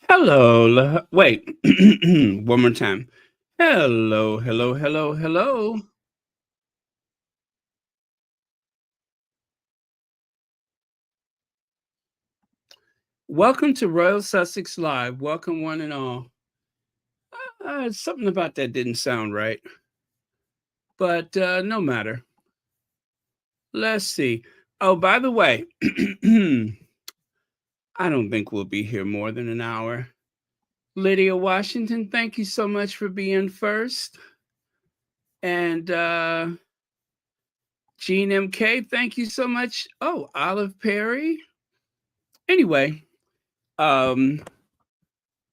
Hello. Wait. One more time. Hello, hello, hello, hello. Welcome to Royal Sussex Live. Welcome, one and all. Something about that didn't sound right, but no matter. Let's see. Oh, by the way, I don't think we'll be here more than an hour. Lydia Washington, thank you so much for being first. And Jean MK, thank you so much. Oh, Olive Perry. Anyway, um,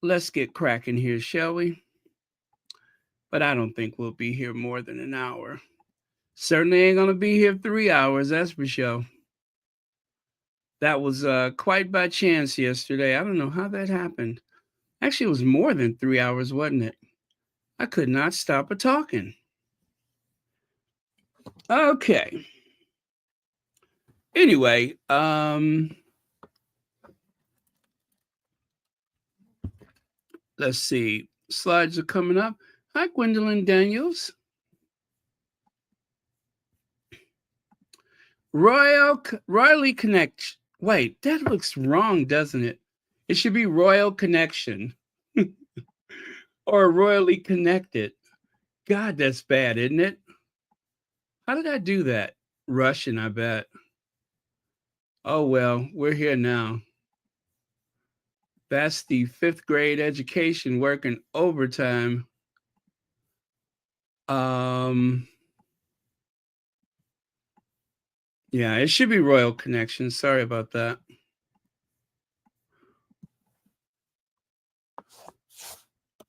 let's get cracking here, shall we? But I don't think we'll be here more than an hour. Certainly ain't gonna be here 3 hours, that's for sure. That was quite by chance yesterday. I don't know how that happened. Actually, it was more than 3 hours, wasn't it? I could not stop a talking. Okay. Anyway, let's see. Slides are coming up. Hi, Gwendolyn Daniels. Royally Connect. Wait, that looks wrong, doesn't it? It should be Royal Connection or Royally Connected. God, that's bad, isn't it? How did I do that? Russian, I bet. Oh well, we're here now. That's the fifth grade education working overtime. Um, yeah, it should be Royal Connection. Sorry about that.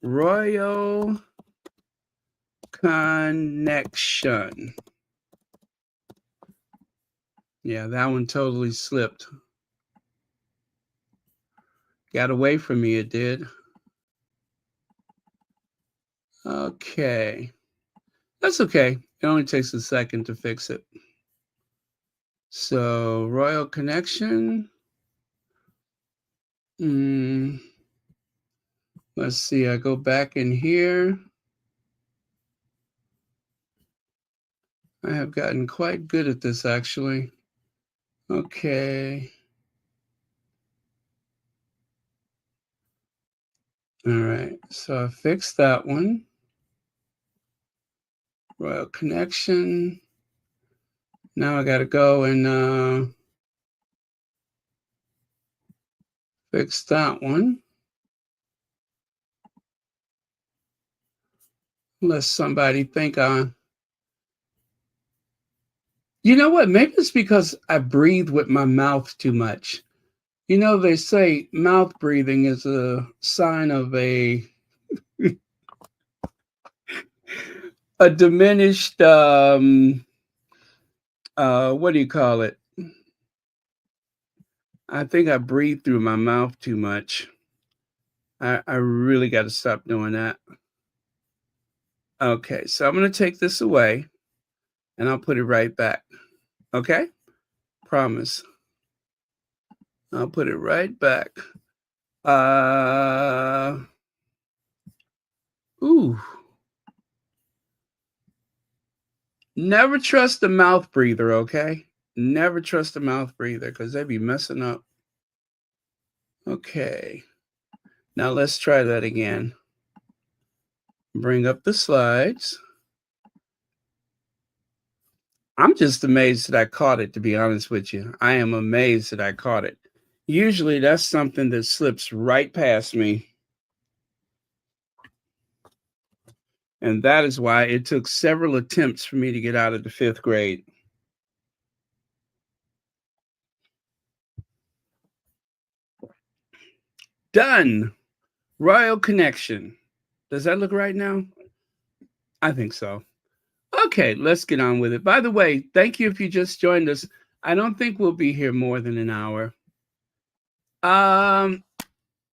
Royal Connection. Yeah, that one totally slipped. Got away from me, it did. Okay. That's okay. It only takes a second to fix it. So, Royal Connection. Let's see. I go back in here. I have gotten quite good at this, actually. Okay. All right. So I fixed that one. Royal Connection. Now I got to go and fix that one. Unless somebody think you know what? Maybe it's because I breathe with my mouth too much. You know, they say mouth breathing is a sign of a diminished what do you call it? I think I breathe through my mouth too much. I really got to stop doing that. Okay, so I'm going to take this away and I'll put it right back. Okay? Promise. I'll put it right back. Ooh. Never trust a mouth breather, okay? Never trust a mouth breather because they be messing up. Okay. Now let's try that again. Bring up the slides. I'm just amazed that I caught it, to be honest with you. I am amazed that I caught it. Usually that's something that slips right past me. And that is why it took several attempts for me to get out of the fifth grade. Done. Royal Connection. Does that look right now? I think so. Okay, let's get on with it. By the way, thank you if you just joined us. I don't think we'll be here more than an hour. Um,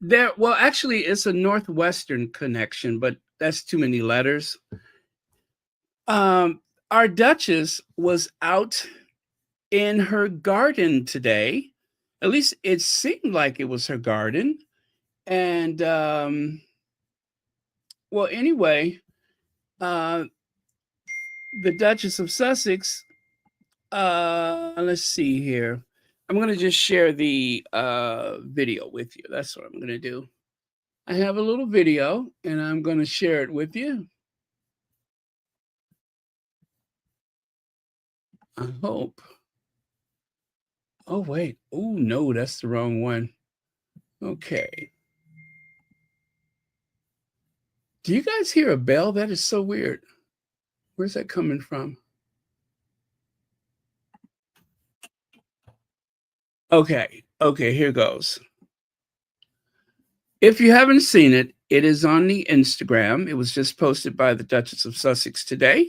well, actually, it's a Northwestern connection, but that's too many letters. Um, our Duchess was out in her garden today. At least it seemed like it was her garden. And well, anyway, uh, the Duchess of Sussex. Let's see here. I'm gonna just share the video with you. That's what I'm gonna do. I have a little video, and I'm gonna share it with you. I hope. Oh wait. Oh no, that's the wrong one. Okay. Do you guys hear a bell? That is so weird. Where's that coming from? Okay. Okay, here goes. If you haven't seen it, it is on the Instagram. It was just posted by the Duchess of Sussex today.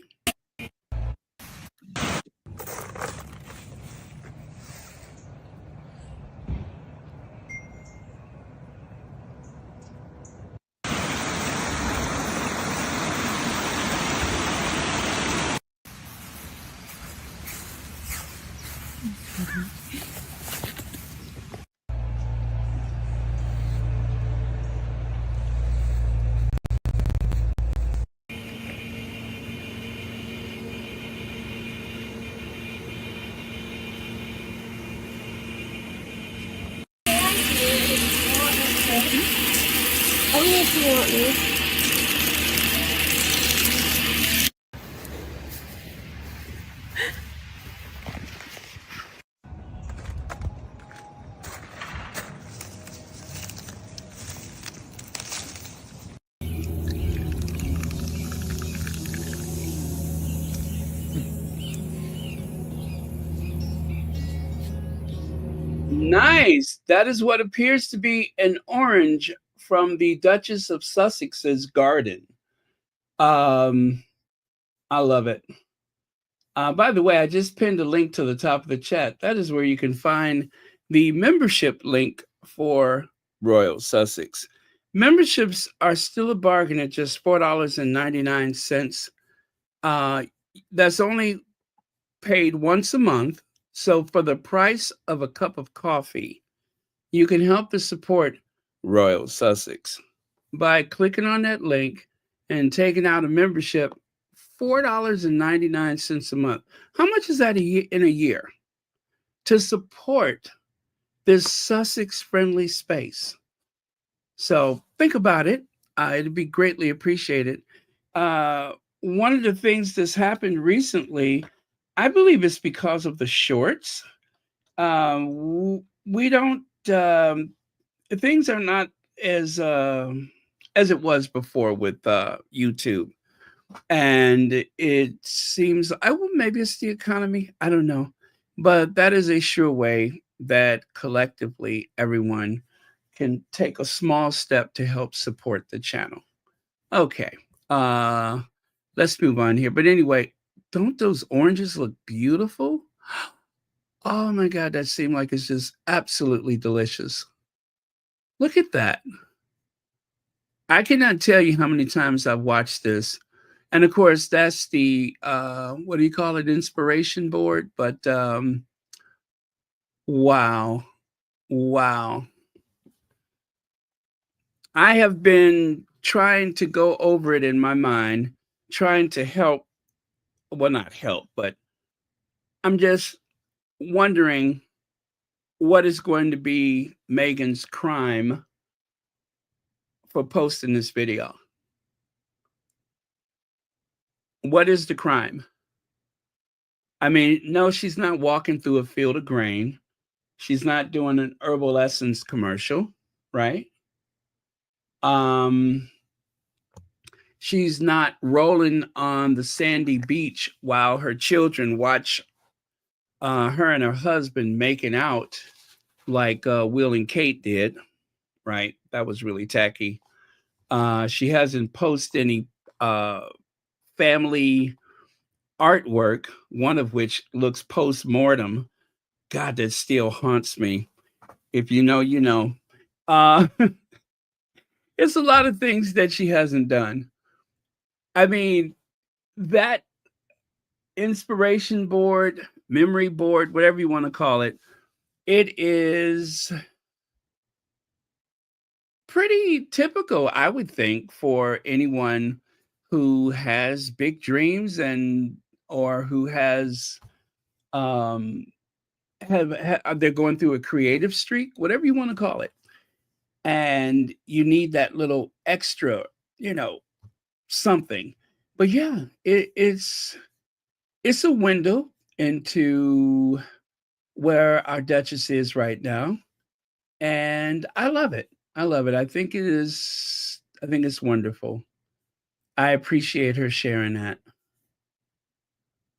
Only if you want me. Nice. That is what appears to be an orange from the Duchess of Sussex's garden. Um, I love it. By the way, I just pinned a link to the top of the chat. That is where you can find the membership link for Royal Sussex. Memberships are still a bargain at just $4.99. Uh, that's only paid once a month. So for the price of a cup of coffee, you can help to support Royal Sussex by clicking on that link and taking out a membership. $4.99 a month. How much is that in a year to support this Sussex friendly space? So think about it. It'd be greatly appreciated. One of the things that's happened recently, I believe it's because of the shorts. We don't, things are not as it was before with YouTube. And it seems, well, maybe it's the economy. I don't know. But that is a sure way that collectively everyone can take a small step to help support the channel. Okay. Uh let's move on here. But anyway, don't those oranges look beautiful? Oh my god, that seemed like it's just absolutely delicious. Look at that. I cannot tell you how many times I've watched this. And of course, that's the what do you call it? Inspiration board. But wow. Wow. I have been trying to go over it in my mind, trying to help, well, not help, but I'm just wondering what is going to be Meghan's crime for posting this video. What is the crime? I mean, no, she's not walking through a field of grain. She's not doing an herbal essence commercial, right? Um, she's not rolling on the sandy beach while her children watch her and her husband making out like Will and Kate did, right? That was really tacky. She hasn't posted any family artwork, one of which looks post mortem. God, that still haunts me. If you know, you know. Uh, it's a lot of things that she hasn't done. I mean, that inspiration board, memory board, whatever you want to call it, it is pretty typical, I would think, for anyone who has big dreams and or who has um they're going through a creative streak, whatever you want to call it. And you need that little extra, you know, something. But yeah, it's a window into where our Duchess is right now. And I love it. I love it. I think it's wonderful. I appreciate her sharing that.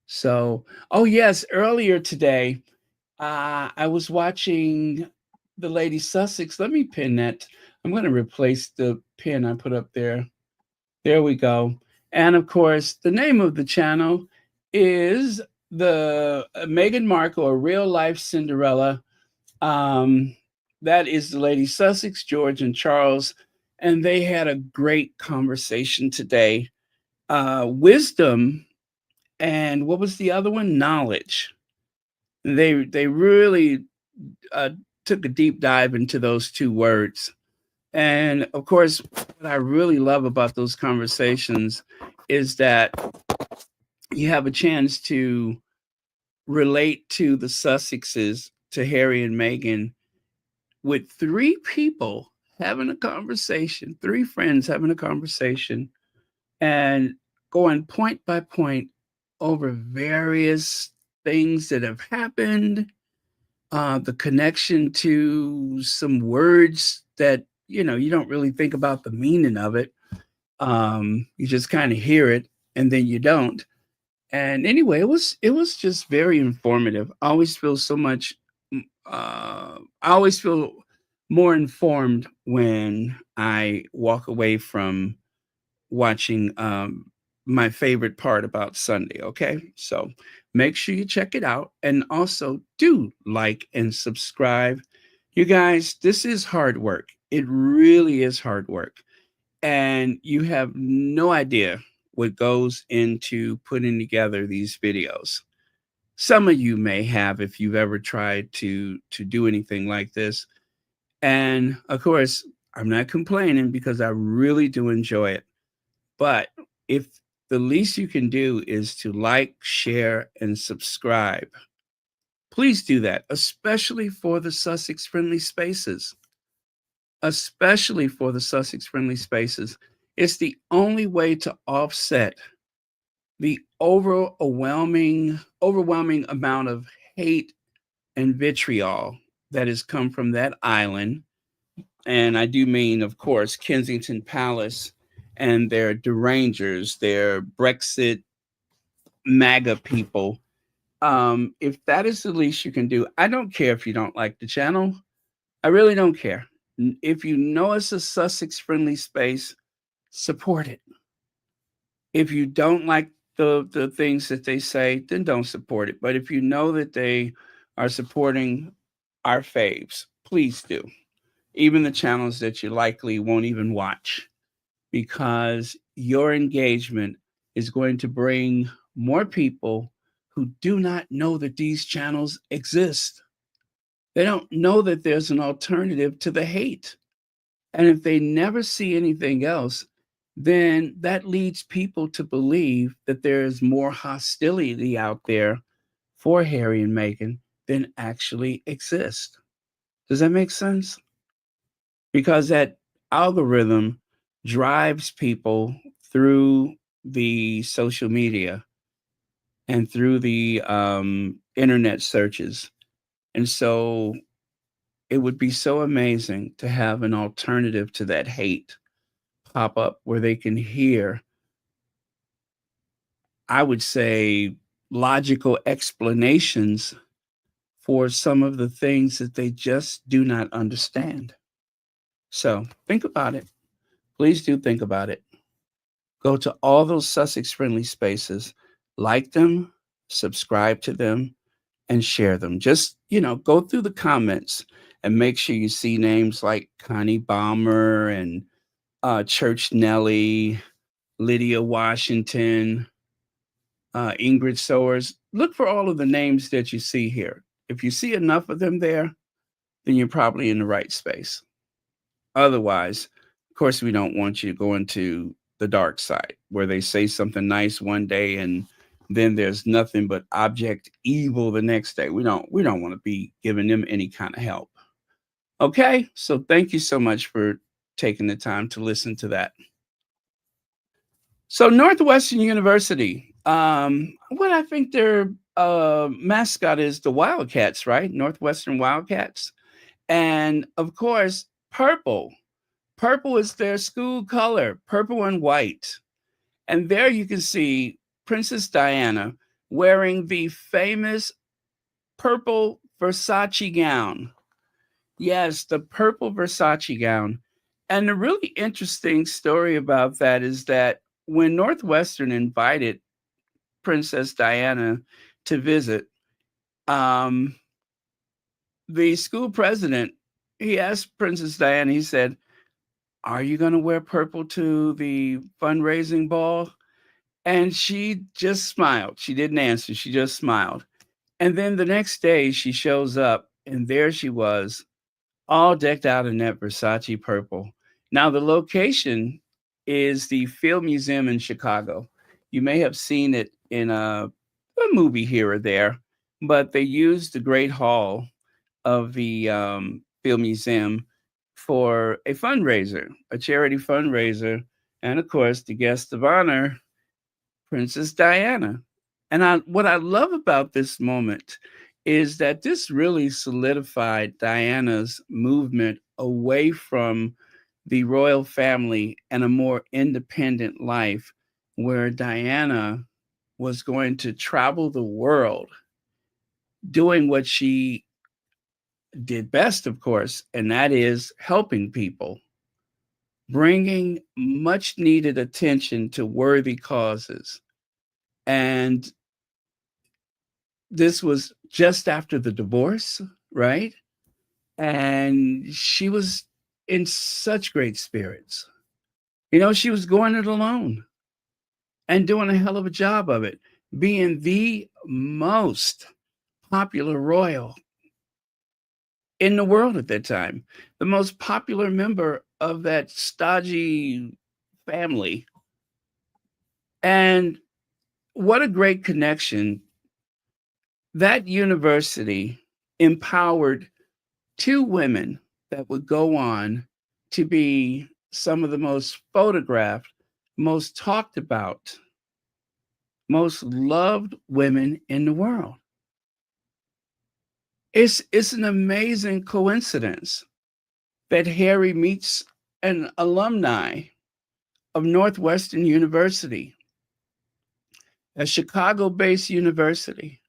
So, oh yes, earlier today, I was watching the Lady Sussex. Let me pin that. I'm going to replace the pin I put up there. There we go. And of course, the name of the channel is the Meghan Markle, a real life Cinderella. Um, that is the Lady Sussex, George, and Charles. And they had a great conversation today. Wisdom, and what was the other one? Knowledge. They really uh, took a deep dive into those two words. And of course, what I really love about those conversations is that you have a chance to relate to the Sussexes, to Harry and Meghan, with three people having a conversation, three friends having a conversation, and going point by point over various things that have happened, the connection to some words that you don't really think about the meaning of it. You just kind of hear it and then you don't. And anyway, it was just very informative. I always feel so much. I always feel more informed when I walk away from watching my favorite part about Sunday. Okay. So make sure you check it out. And also do like and subscribe. You guys, this is hard work. It really is hard work. And you have no idea what goes into putting together these videos. Some of you may have if you've ever tried to do anything like this. And of course, I'm not complaining because I really do enjoy it. But if the least you can do is to like, share, and subscribe, please do that, especially for the Sussex friendly spaces. Especially for the Sussex friendly spaces. It's the only way to offset the overwhelming amount of hate and vitriol that has come from that island. And I do mean, of course, Kensington Palace and their derangers, their Brexit MAGA people. If that is the least you can do, I don't care if you don't like the channel. I really don't care. If you know it's a Sussex friendly space, support it. If you don't like the things that they say, then don't support it. But if you know that they are supporting our faves, please do. Even the channels that you likely won't even watch, because your engagement is going to bring more people who do not know that these channels exist. They don't know that there's an alternative to the hate. And if they never see anything else, then that leads people to believe that there is more hostility out there for Harry and Meghan than actually exists. Does that make sense? Because that algorithm drives people through the social media and through the internet searches. And so it would be so amazing to have an alternative to that hate pop up where they can hear, I would say, logical explanations for some of the things that they just do not understand. So think about it. Please do think about it. Go to all those Sussex friendly spaces, like them, subscribe to them, and share them. Just, go through the comments and make sure you see names like Connie Balmer and Church Nellie, Lydia Washington, Ingrid Sowers. Look for all of the names that you see here. If you see enough of them there, then you're probably in the right space. Otherwise, of course, we don't want you going to the dark side where they say something nice one day and then there's nothing but object evil the next day. We don't want to be giving them any kind of help. Okay? So thank you so much for taking the time to listen to that. So Northwestern University, what I think their mascot is the Wildcats, right? Northwestern Wildcats. And of course, purple. Purple is their school color, purple and white. And there you can see Princess Diana wearing the famous purple Versace gown. Yes, the purple Versace gown. And the really interesting story about that is that when Northwestern invited Princess Diana to visit, um, the school president, he asked Princess Diana, he said, "Are you going to wear purple to the fundraising ball?" And she just smiled. She didn't answer. She just smiled. And then the next day she shows up and there she was, all decked out in that Versace purple. Now the location is the Field Museum in Chicago. You may have seen it in a movie here or there, but they used the Great Hall of the Field Museum for a fundraiser, a charity fundraiser, and of course the guest of honor, Princess Diana. And what I love about this moment is that this really solidified Diana's movement away from the royal family and a more independent life, where Diana was going to travel the world doing what she did best, of course, and that is helping people, bringing much needed attention to worthy causes. And this was just after the divorce, right? And she was in such great spirits. You know, she was going it alone and doing a hell of a job of it, being the most popular royal in the world at that time, the most popular member of that stodgy family. And what a great connection. That university empowered two women that would go on to be some of the most photographed, most talked about, most loved women in the world. It's an amazing coincidence that Harry meets an alumni of Northwestern University, a Chicago-based university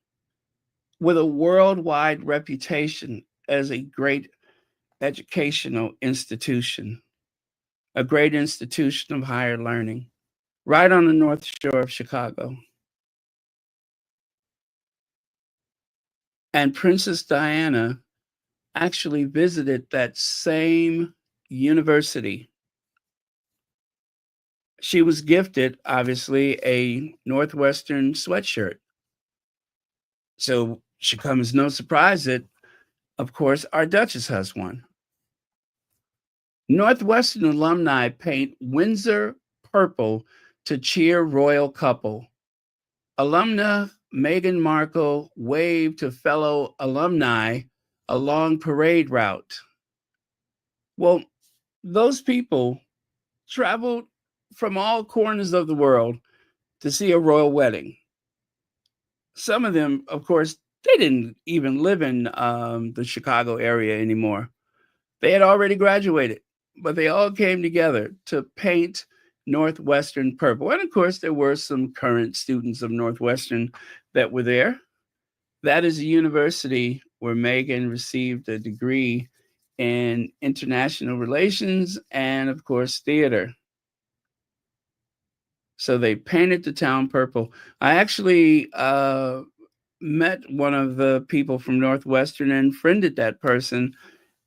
with a worldwide reputation as a great educational institution, a great institution of higher learning, right on the North Shore of Chicago. And Princess Diana actually visited that same university. She was gifted, obviously, a Northwestern sweatshirt. So she comes no surprise that, of course, our Duchess has one. Northwestern alumni paint Windsor purple to cheer royal couple. Alumna Meghan Markle waved to fellow alumni along parade route. Well, those people traveled from all corners of the world to see a royal wedding. Some of them, of course, they didn't even live in the Chicago area anymore. They had already graduated, but they all came together to paint Northwestern purple. And of course, there were some current students of Northwestern that were there. That is a university where Meghan received a degree in international relations and, of course, theater. So they painted the town purple. I actually met one of the people from Northwestern and friended that person,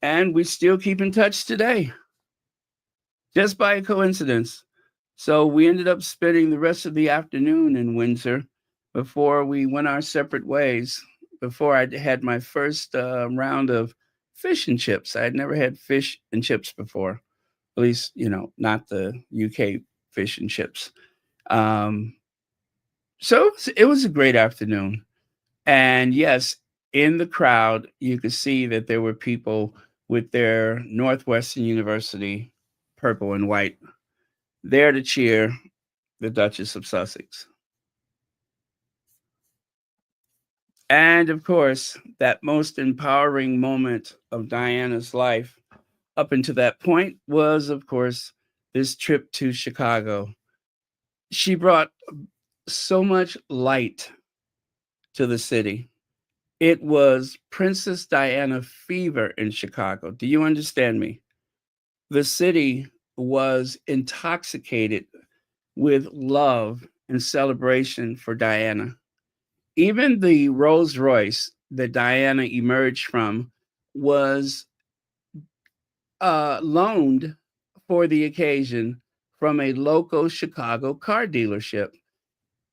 and we still keep in touch today, just by a coincidence. So we ended up spending the rest of the afternoon in Windsor before we went our separate ways. Before I had my first round of fish and chips, I had never had fish and chips before. At least, not the UK fish and chips. Um, so it was a great afternoon. And yes, in the crowd, you could see that there were people with their Northwestern University purple and white there to cheer the Duchess of Sussex. And of course, that most empowering moment of Diana's life up until that point was, of course, this trip to Chicago. She brought so much light to the city. It was Princess Diana fever in Chicago. Do you understand me? The city was intoxicated with love and celebration for Diana. Even the Rolls Royce that Diana emerged from was loaned for the occasion from a local Chicago car dealership.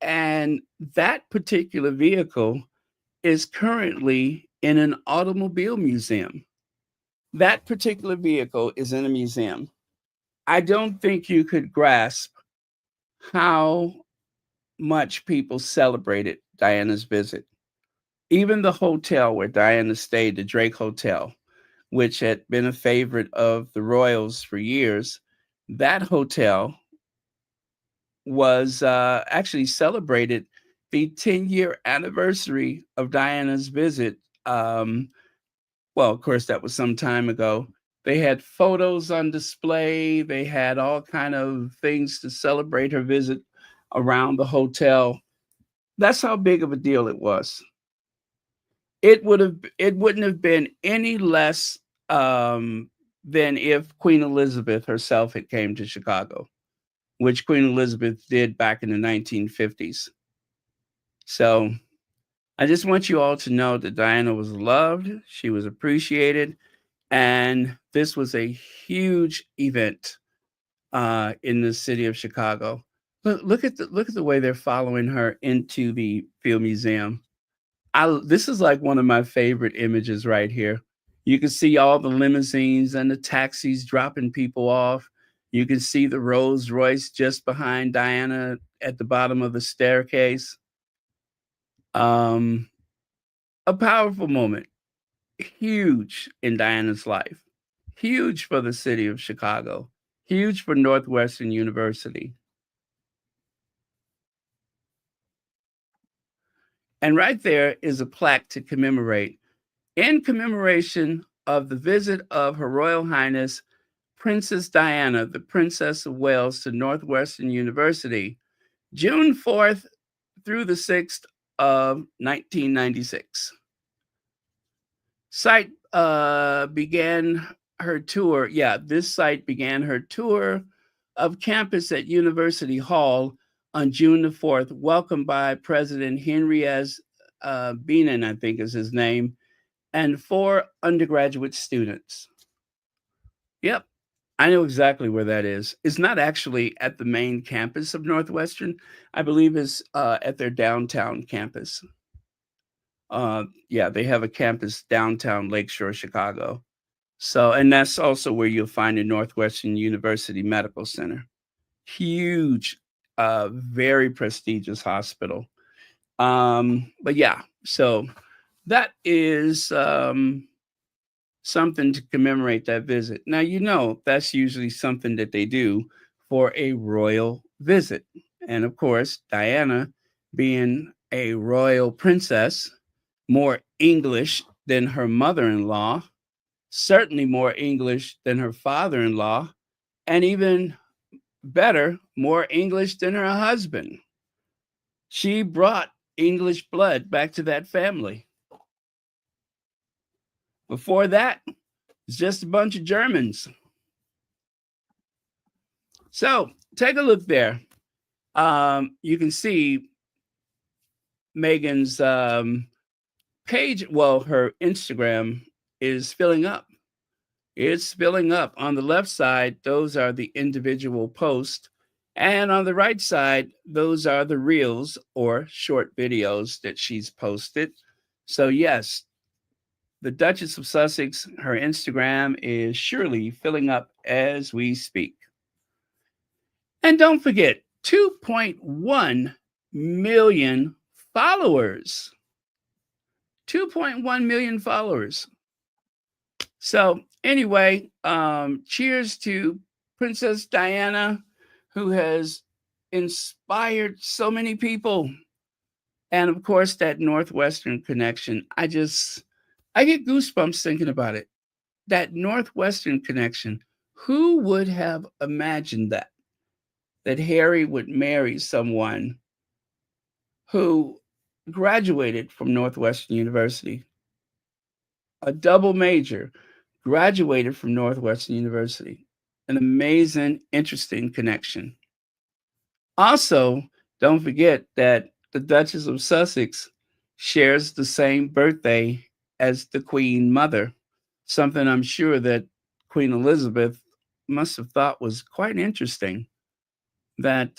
And that particular vehicle is currently in an automobile museum. That particular vehicle is in a museum. I don't think you could grasp how much people celebrated Diana's visit. Even the hotel where Diana stayed, the Drake Hotel, which had been a favorite of the royals for years, that hotel was actually celebrated the 10-year anniversary of Diana's visit. Well, of course, that was some time ago. They had photos on display. They had all kind of things to celebrate her visit around the hotel. That's how big of a deal it was. It wouldn't have been any less than if Queen Elizabeth herself had came to Chicago, which Queen Elizabeth did back in the 1950s. So I just want you all to know that Diana was loved, she was appreciated, and this was a huge event in the city of Chicago. Look at the way they're following her into the Field Museum. This is like one of my favorite images right here. You can see all the limousines and the taxis dropping people off. You can see the Rolls Royce just behind Diana at the bottom of the staircase. Um, a powerful moment, huge in Diana's life, huge for the city of Chicago, huge for Northwestern University. And right there is a plaque to commemorate, in commemoration of the visit of Her Royal Highness Princess Diana, the Princess of Wales, to Northwestern University, June 4th through the 6th of 1996. Site began her tour. Yeah, this site began her tour of campus at University Hall on June the 4th, welcomed by President Henry S. Beanan, I think is his name, and 4 undergraduate students. Yep, I know exactly where that is. It's not actually at the main campus of Northwestern. I believe it's at their downtown campus. Yeah, they have a campus downtown Lakeshore, Chicago. So, and that's also where you'll find the Northwestern University Medical Center. Huge, very prestigious hospital. But yeah, so that is something to commemorate that visit. Now, that's usually something that they do for a royal visit. And of course, Diana, being a royal princess, more English than her mother in law, certainly more English than her father in law, and even better, more English than her husband. She brought English blood back to that family. Before that, it's just a bunch of Germans. So take a look there. You can see Meghan's page. Well, her Instagram is filling up. It's filling up. On the left side, those are the individual posts. And on the right side, those are the reels or short videos that she's posted. So, yes, the Duchess of Sussex, her Instagram is surely filling up as we speak. And don't forget, 2.1 million followers. 2.1 million followers. So, anyway, cheers to Princess Diana, who has inspired so many people. And of course, that Northwestern connection. I get goosebumps thinking about it. That Northwestern connection. Who would have imagined that? That Harry would marry someone who graduated from Northwestern University, a double major, graduated from Northwestern University. An amazing, interesting connection. Also, don't forget that the Duchess of Sussex shares the same birthday as the Queen Mother, something I'm sure that Queen Elizabeth must have thought was quite interesting. That,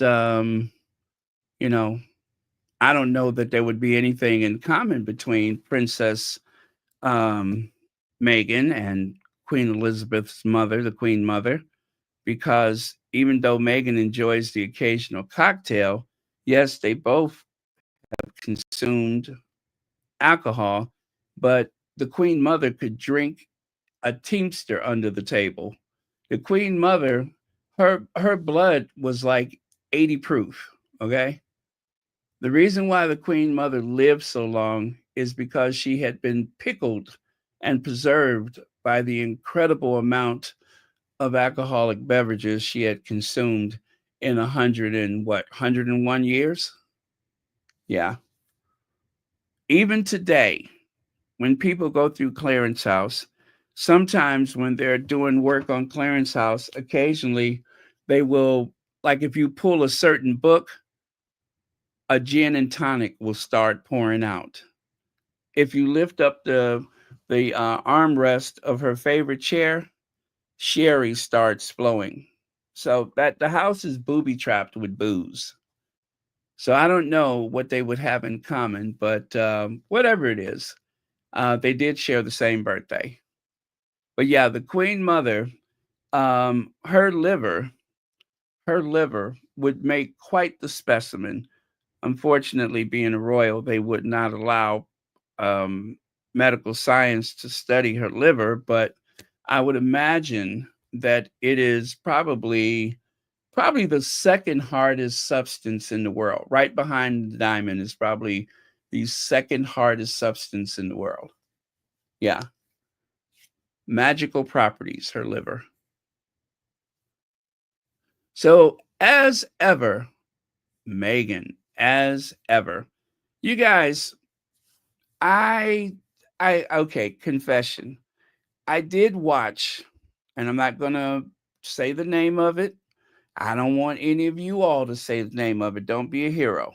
you know, I don't know that there would be anything in common between Princess um, Meghan and Queen Elizabeth's mother, the Queen Mother, because even though Meghan enjoys the occasional cocktail, yes, they both consumed alcohol, but the Queen Mother could drink a Teamster under the table. The Queen Mother, her blood was like 80 proof. Okay. The reason why the Queen Mother lived so long is because she had been pickled and preserved by the incredible amount of alcoholic beverages she had consumed in 101 years. Yeah. Even today, when people go through Clarence House, sometimes when they're doing work on Clarence House, occasionally they will, like if you pull a certain book, a gin and tonic will start pouring out. If you lift up the armrest of her favorite chair, sherry starts flowing. So that the house is booby trapped with booze. So I don't know what they would have in common, but whatever it is, they did share the same birthday. But yeah, the Queen Mother, her liver would make quite the specimen. Unfortunately, being a royal, they would not allow um, medical science to study her liver, but I would imagine that it is probably the second hardest substance in the world. Right behind the diamond is probably the second hardest substance in the world. Yeah, magical properties, her liver. So, as ever, Meghan, as ever, you guys, I, okay, confession. I did watch, and I'm not going to say the name of it. I don't want any of you all to say the name of it. Don't be a hero.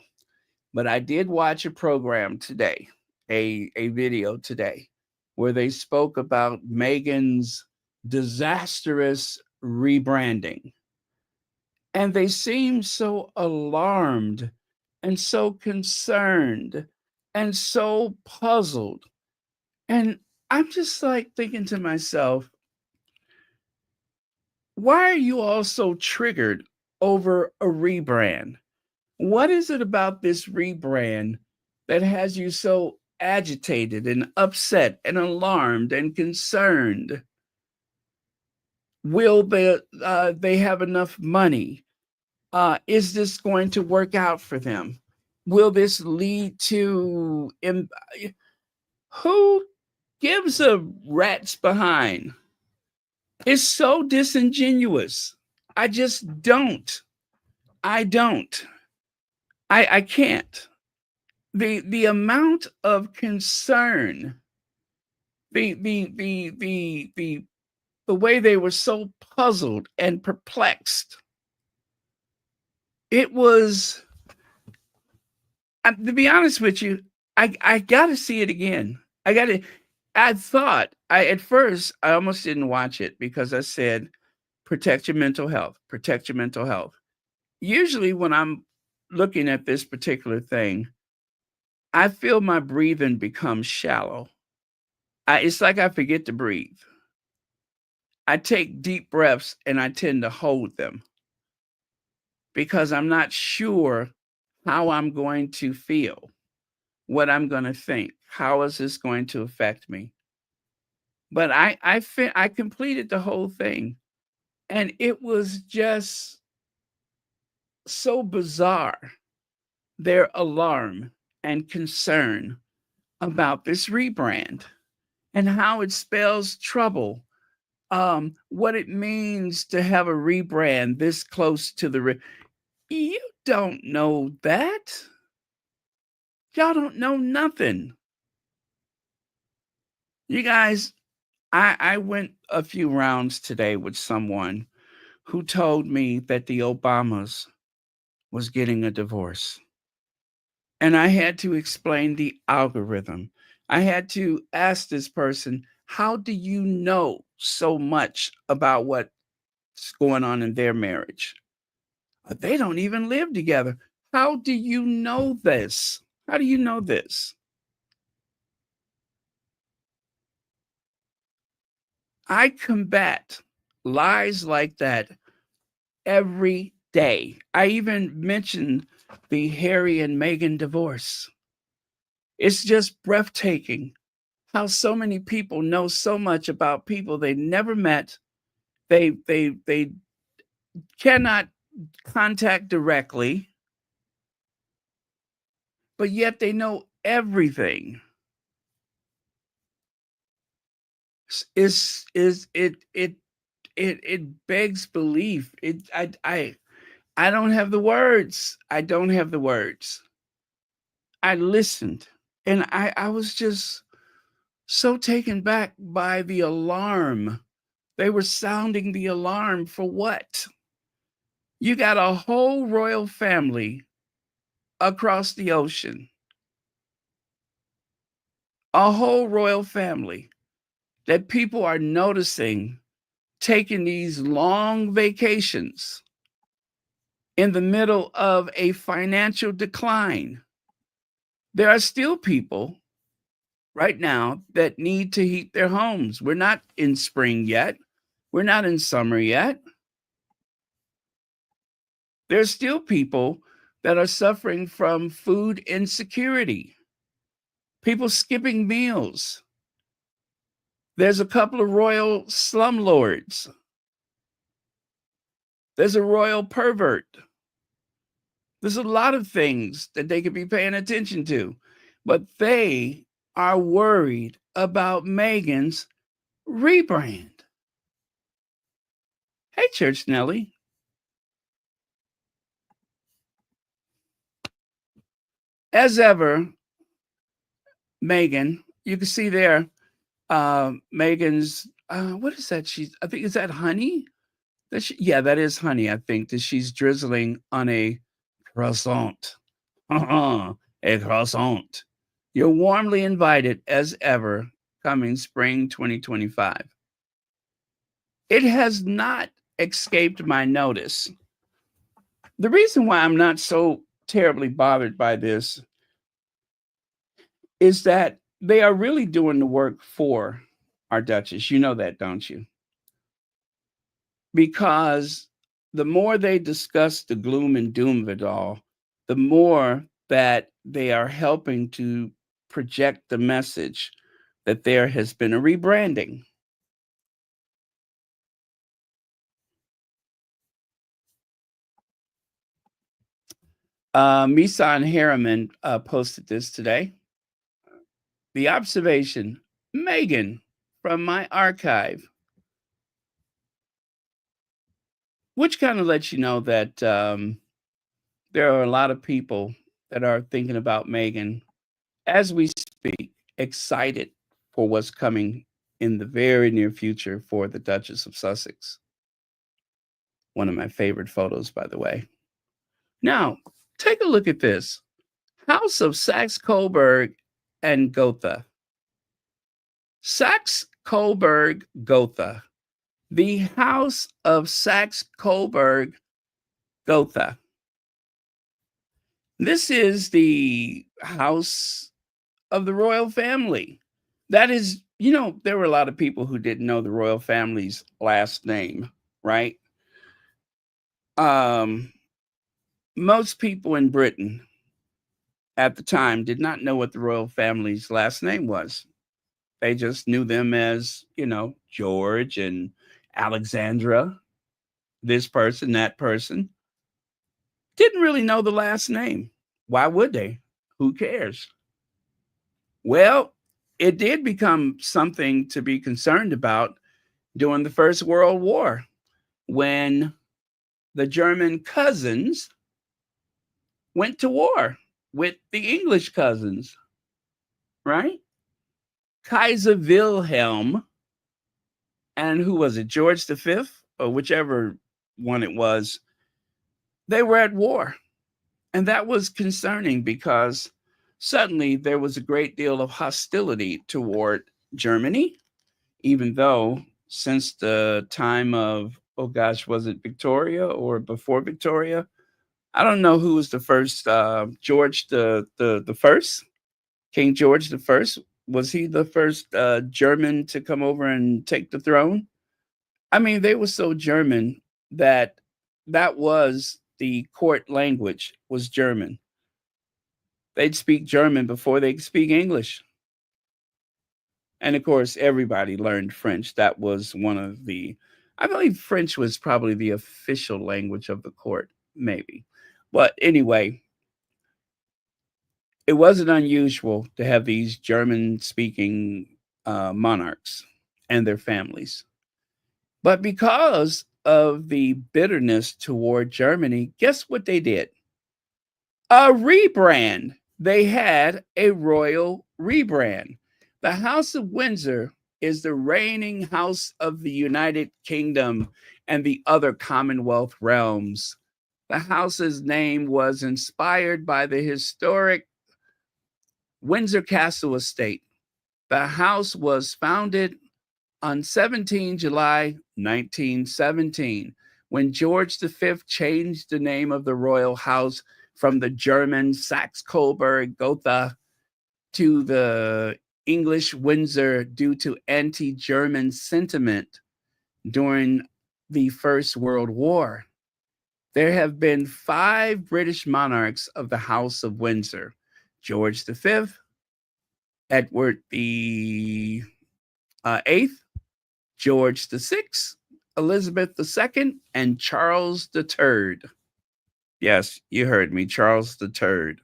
But I did watch a program today, a video today, where they spoke about Meghan's disastrous rebranding. And they seemed so alarmed and so concerned and so puzzled. And I'm just like thinking to myself, why are you all so triggered over a rebrand? What is it about this rebrand that has you so agitated and upset and alarmed and concerned? Will they have enough money? Is this going to work out for them? Will this lead to who gives a rat's behind? It's so disingenuous. I just don't. I don't. I can't. The amount of concern, the way they were so puzzled and perplexed. It was, to be honest with you, I got to see it again. I at first I almost didn't watch it because I said protect your mental health, protect your mental health. Usually when I'm looking at this particular thing, I feel my breathing become shallow. It's like I forget to breathe. I take deep breaths and I tend to hold them because I'm not sure how I'm going to feel, what I'm going to think, how is this going to affect me. But I completed the whole thing, and it was just so bizarre, their alarm and concern about this rebrand and how it spells trouble, what it means to have a rebrand this close to the you don't know that. Y'all don't know nothing. You guys, I went a few rounds today with someone who told me that the Obamas was getting a divorce. And I had to explain the algorithm. I had to ask this person, how do you know so much about what's going on in their marriage? They don't even live together. How do you know this? How do you know this? I combat lies like that every day. I even mentioned the Harry and Meghan divorce. It's just breathtaking how so many people know so much about people they never met. They cannot contact directly, but yet they know everything. It begs belief. I don't have the words. I don't have the words. I listened, and I was just so taken back by the alarm. They were sounding the alarm for what? You got a whole royal family across the ocean, a whole royal family that people are noticing taking these long vacations in the middle of a financial decline. There are still people right now that need to heat their homes. We're not in spring yet. We're not in summer yet. There's still people that are suffering from food insecurity, people skipping meals. There's a couple of royal slumlords. There's a royal pervert. There's a lot of things that they could be paying attention to, but they are worried about Meghan's rebrand. Hey, Church Nelly. As ever, Meghan, you can see there, Meghan's, what is that? I think, is that honey? Yeah, that is honey, I think, that she's drizzling on a croissant. A croissant. You're warmly invited as ever coming spring 2025. It has not escaped my notice. The reason why I'm not so terribly bothered by this is that they are really doing the work for our Duchess. You know that, don't you? Because the more they discuss the gloom and doom of it all, the more that they are helping to project the message that there has been a rebranding. Misan Harriman posted this today. The observation, Meghan, from my archive, which kind of lets you know that there are a lot of people that are thinking about Meghan as we speak, excited for what's coming in the very near future for the Duchess of Sussex. One of my favorite photos, by the way. Now, take a look at this. House of Saxe-Coburg and Gotha. Saxe-Coburg, Gotha. The House of Saxe-Coburg, Gotha. This is the house of the royal family. That is There were a lot of people who didn't know the royal family's last name, right? Um, Most people in Britain at the time did not know what the royal family's last name was. They just knew them as, George and Alexandra, this person, that person. Didn't really know the last name. Why would they? Who cares? Well, it did become something to be concerned about during the First World War when the German cousins went to war with the English cousins, right? Kaiser Wilhelm and who was it, George V, or whichever one it was, they were at war. And that was concerning because suddenly there was a great deal of hostility toward Germany, even though since the time of, oh gosh, was it Victoria or before Victoria? I don't know who was the first, George the first, King George the first. Was he the first German to come over and take the throne? I mean, they were so German that that was the court language was German. They'd speak German before they could speak English. And of course, everybody learned French. That was one of the, I believe French was probably the official language of the court, maybe. But anyway, it wasn't unusual to have these German speaking monarchs and their families. But because of the bitterness toward Germany, guess what they did? A rebrand. They had a royal rebrand. The House of Windsor is the reigning house of the United Kingdom and the other Commonwealth realms. The house's name was inspired by the historic Windsor Castle estate. The house was founded on 17 July 1917 when George V changed the name of the royal house from the German Saxe-Coburg Gotha to the English Windsor due to anti-German sentiment during the First World War. There have been 5 British monarchs of the House of Windsor: George V, Edward the Eighth, George VI, Elizabeth II, and Charles III. Yes, you heard me, Charles III.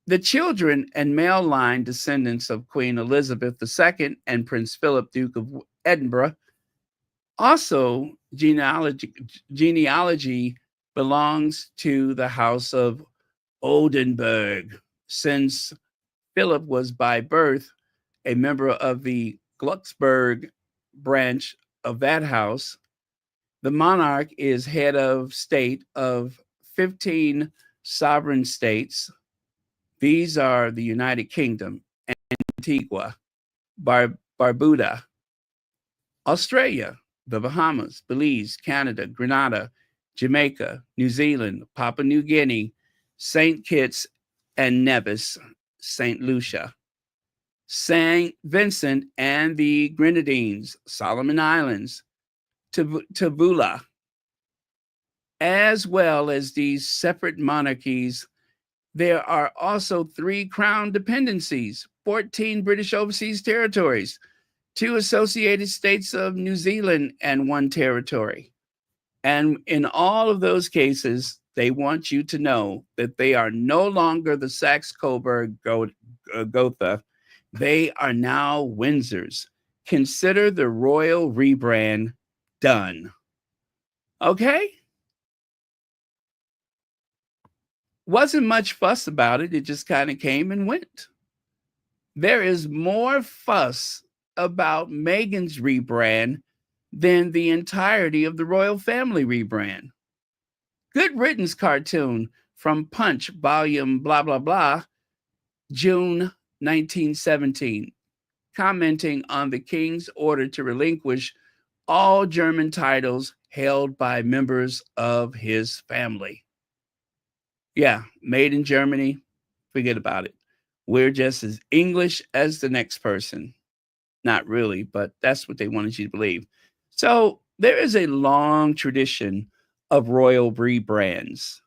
The children and male line descendants of Queen Elizabeth II and Prince Philip, Duke of Edinburgh, also genealogy belongs to the House of Oldenburg, since Philip was by birth a member of the Glucksburg branch of that house. The monarch is head of state of 15 sovereign states. These are the United Kingdom, Antigua, Barbuda, Australia, the Bahamas, Belize, Canada, Grenada, Jamaica, New Zealand, Papua New Guinea, St. Kitts and Nevis, St. Lucia, St. Vincent and the Grenadines, Solomon Islands, Tabula, as well as these separate monarchies. There are also 3 crown dependencies, 14 British overseas territories, 2 associated states of New Zealand, and 1 territory. And in all of those cases, they want you to know that they are no longer the Saxe-Coburg Gotha. They are now Windsors. Consider the royal rebrand done. Okay? Wasn't much fuss about it. It just kind of came and went. There is more fuss about Meghan's rebrand than the entirety of the royal family rebrand. Good Riddance cartoon from Punch, volume blah, blah, blah, June 1917, commenting on the king's order to relinquish all German titles held by members of his family. Yeah, made in Germany, forget about it. We're just as English as the next person. Not really, but that's what they wanted you to believe. So there is a long tradition of royal rebrands.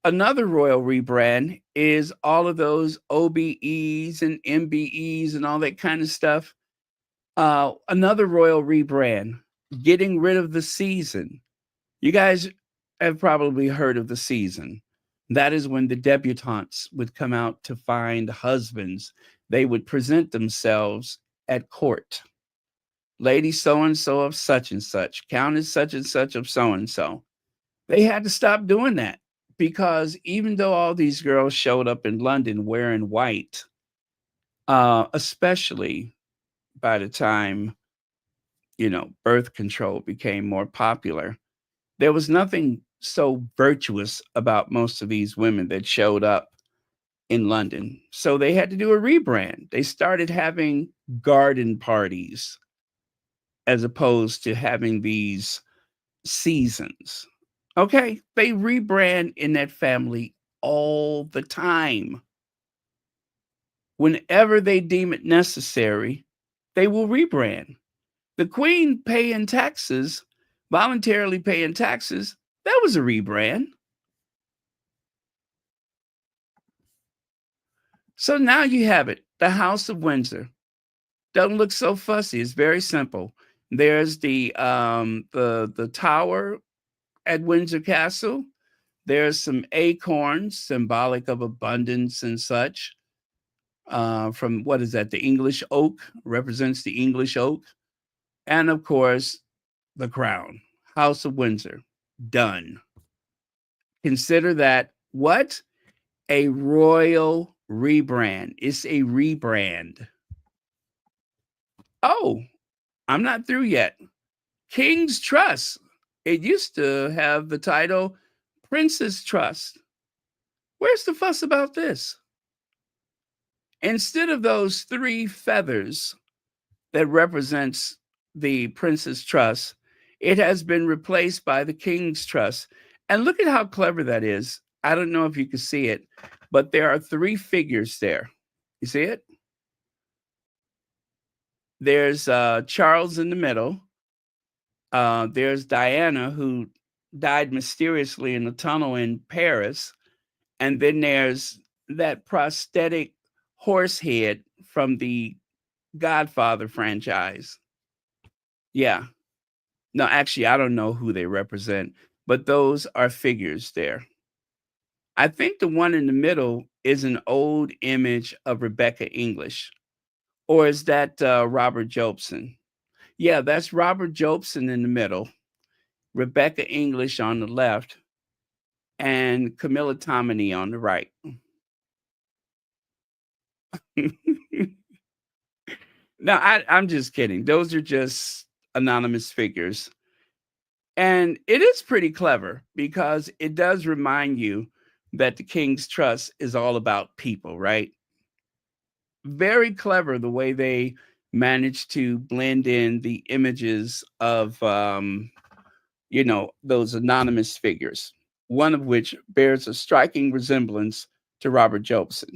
Another royal rebrand is all of those OBEs and MBEs and all that kind of stuff. Another royal rebrand, getting rid of the season. You guys have probably heard of the season. That is when the debutantes would come out to find husbands. They would present themselves at court. Lady so and so of such and such, Countess such and such of so and so. They had to stop doing that because even though all these girls showed up in London wearing white, especially by the time, birth control became more popular, there was nothing so virtuous about most of these women that showed up in London. So they had to do a rebrand. They started having garden parties as opposed to having these seasons. Okay, they rebrand in that family all the time. Whenever they deem it necessary, they will rebrand. The Queen paying taxes, voluntarily paying taxes, that was a rebrand. So now you have it. The House of Windsor doesn't look so fussy. It's very simple. There's the tower at Windsor Castle. There's some acorns, symbolic of abundance and such. From what is that? The English oak represents the English oak, and of course, the crown. House of Windsor, done. Consider that what a royal rebrand. It's a rebrand. Oh, I'm not through yet. King's Trust. It used to have the title Prince's Trust. Where's the fuss about this? Instead of those three feathers that represents the Prince's Trust, it has been replaced by the King's Trust. And look at how clever that is. I don't know if you can see it, but there are three figures there. You see it? There's Charles in the middle. There's Diana, who died mysteriously in a tunnel in Paris. And then there's that prosthetic horse head from the Godfather franchise. Yeah. No, actually, I don't know who they represent, but those are figures there. I think the one in the middle is an old image of Rebecca English, or is that Robert Jobson? Yeah, that's Robert Jobson in the middle, Rebecca English on the left, and Camilla Tominey on the right. No, I'm just kidding. Those are just anonymous figures. And it is pretty clever because it does remind you that the King's Trust is all about people, right? Very clever the way they managed to blend in the images of, those anonymous figures, one of which bears a striking resemblance to Robert Jobson.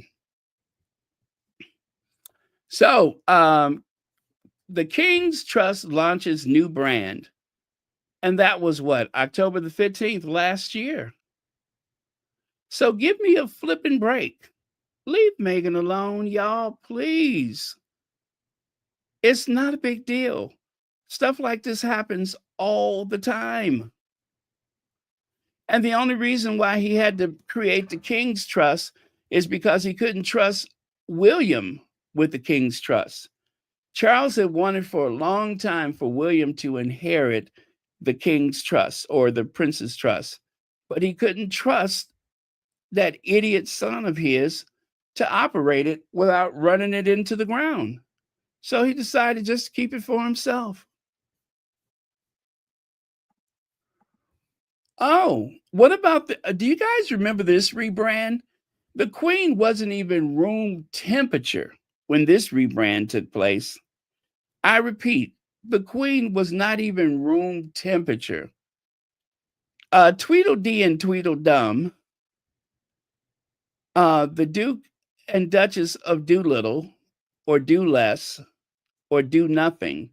So, the King's Trust launches new brand. And that was what, October the 15th last year. So give me a flipping break. Leave Meghan alone, y'all, please. It's not a big deal. Stuff like this happens all the time. And the only reason why he had to create the King's Trust is because he couldn't trust William with the King's Trust. Charles had wanted for a long time for William to inherit the King's Trust or the Prince's Trust, but he couldn't trust that idiot son of his to operate it without running it into the ground. So he decided just to keep it for himself. Oh, what about do you guys remember this rebrand? The Queen wasn't even room temperature when this rebrand took place. I repeat, the Queen was not even room temperature. Tweedledee and Tweedledum, the Duke and Duchess of Doolittle, or Do Less, or Do Nothing.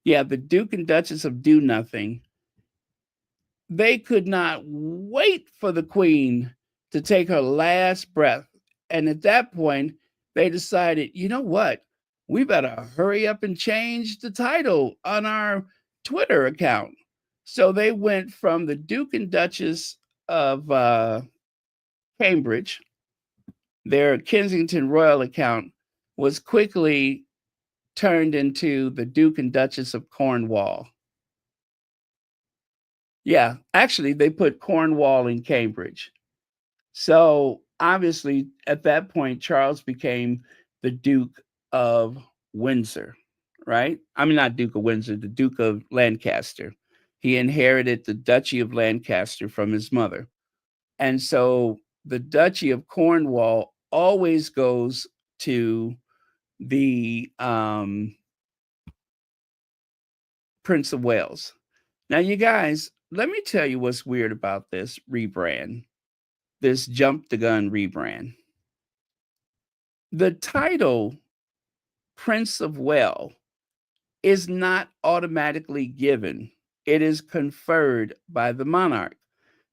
Yeah, the Duke and Duchess of Do Nothing. They could not wait for the Queen to take her last breath. And at that point, they decided, you know what? We better hurry up and change the title on our Twitter account. So they went from the Duke and Duchess of Cambridge. Their Kensington Royal account was quickly turned into the Duke and Duchess of Cornwall. Yeah, actually, they put Cornwall in Cambridge. So obviously, at that point, Charles became the Duke of Windsor, right? I mean, not Duke of Windsor, the Duke of Lancaster. He inherited the Duchy of Lancaster from his mother. And so the Duchy of Cornwall always goes to the Prince of Wales. Now, you guys, let me tell you what's weird about this rebrand, this jump the gun rebrand. The title Prince of Wales is not automatically given, it is conferred by the monarch.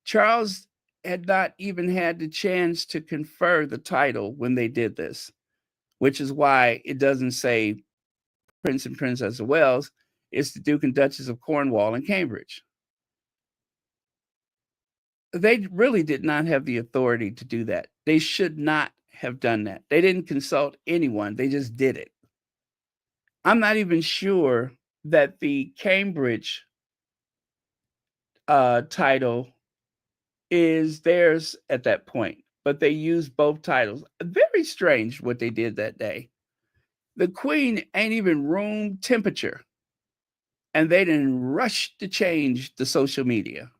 Charles had not even had the chance to confer the title when they did this, which is why it doesn't say Prince and Princess of Wales. It's the Duke and Duchess of Cornwall and Cambridge. They really did not have the authority to do that. They should not have done that. They didn't consult anyone, they just did it. I'm not even sure that the Cambridge title is theirs at that point, but they used both titles. Very strange what they did that day. The Queen ain't even room temperature, and they didn't rush to change the social media.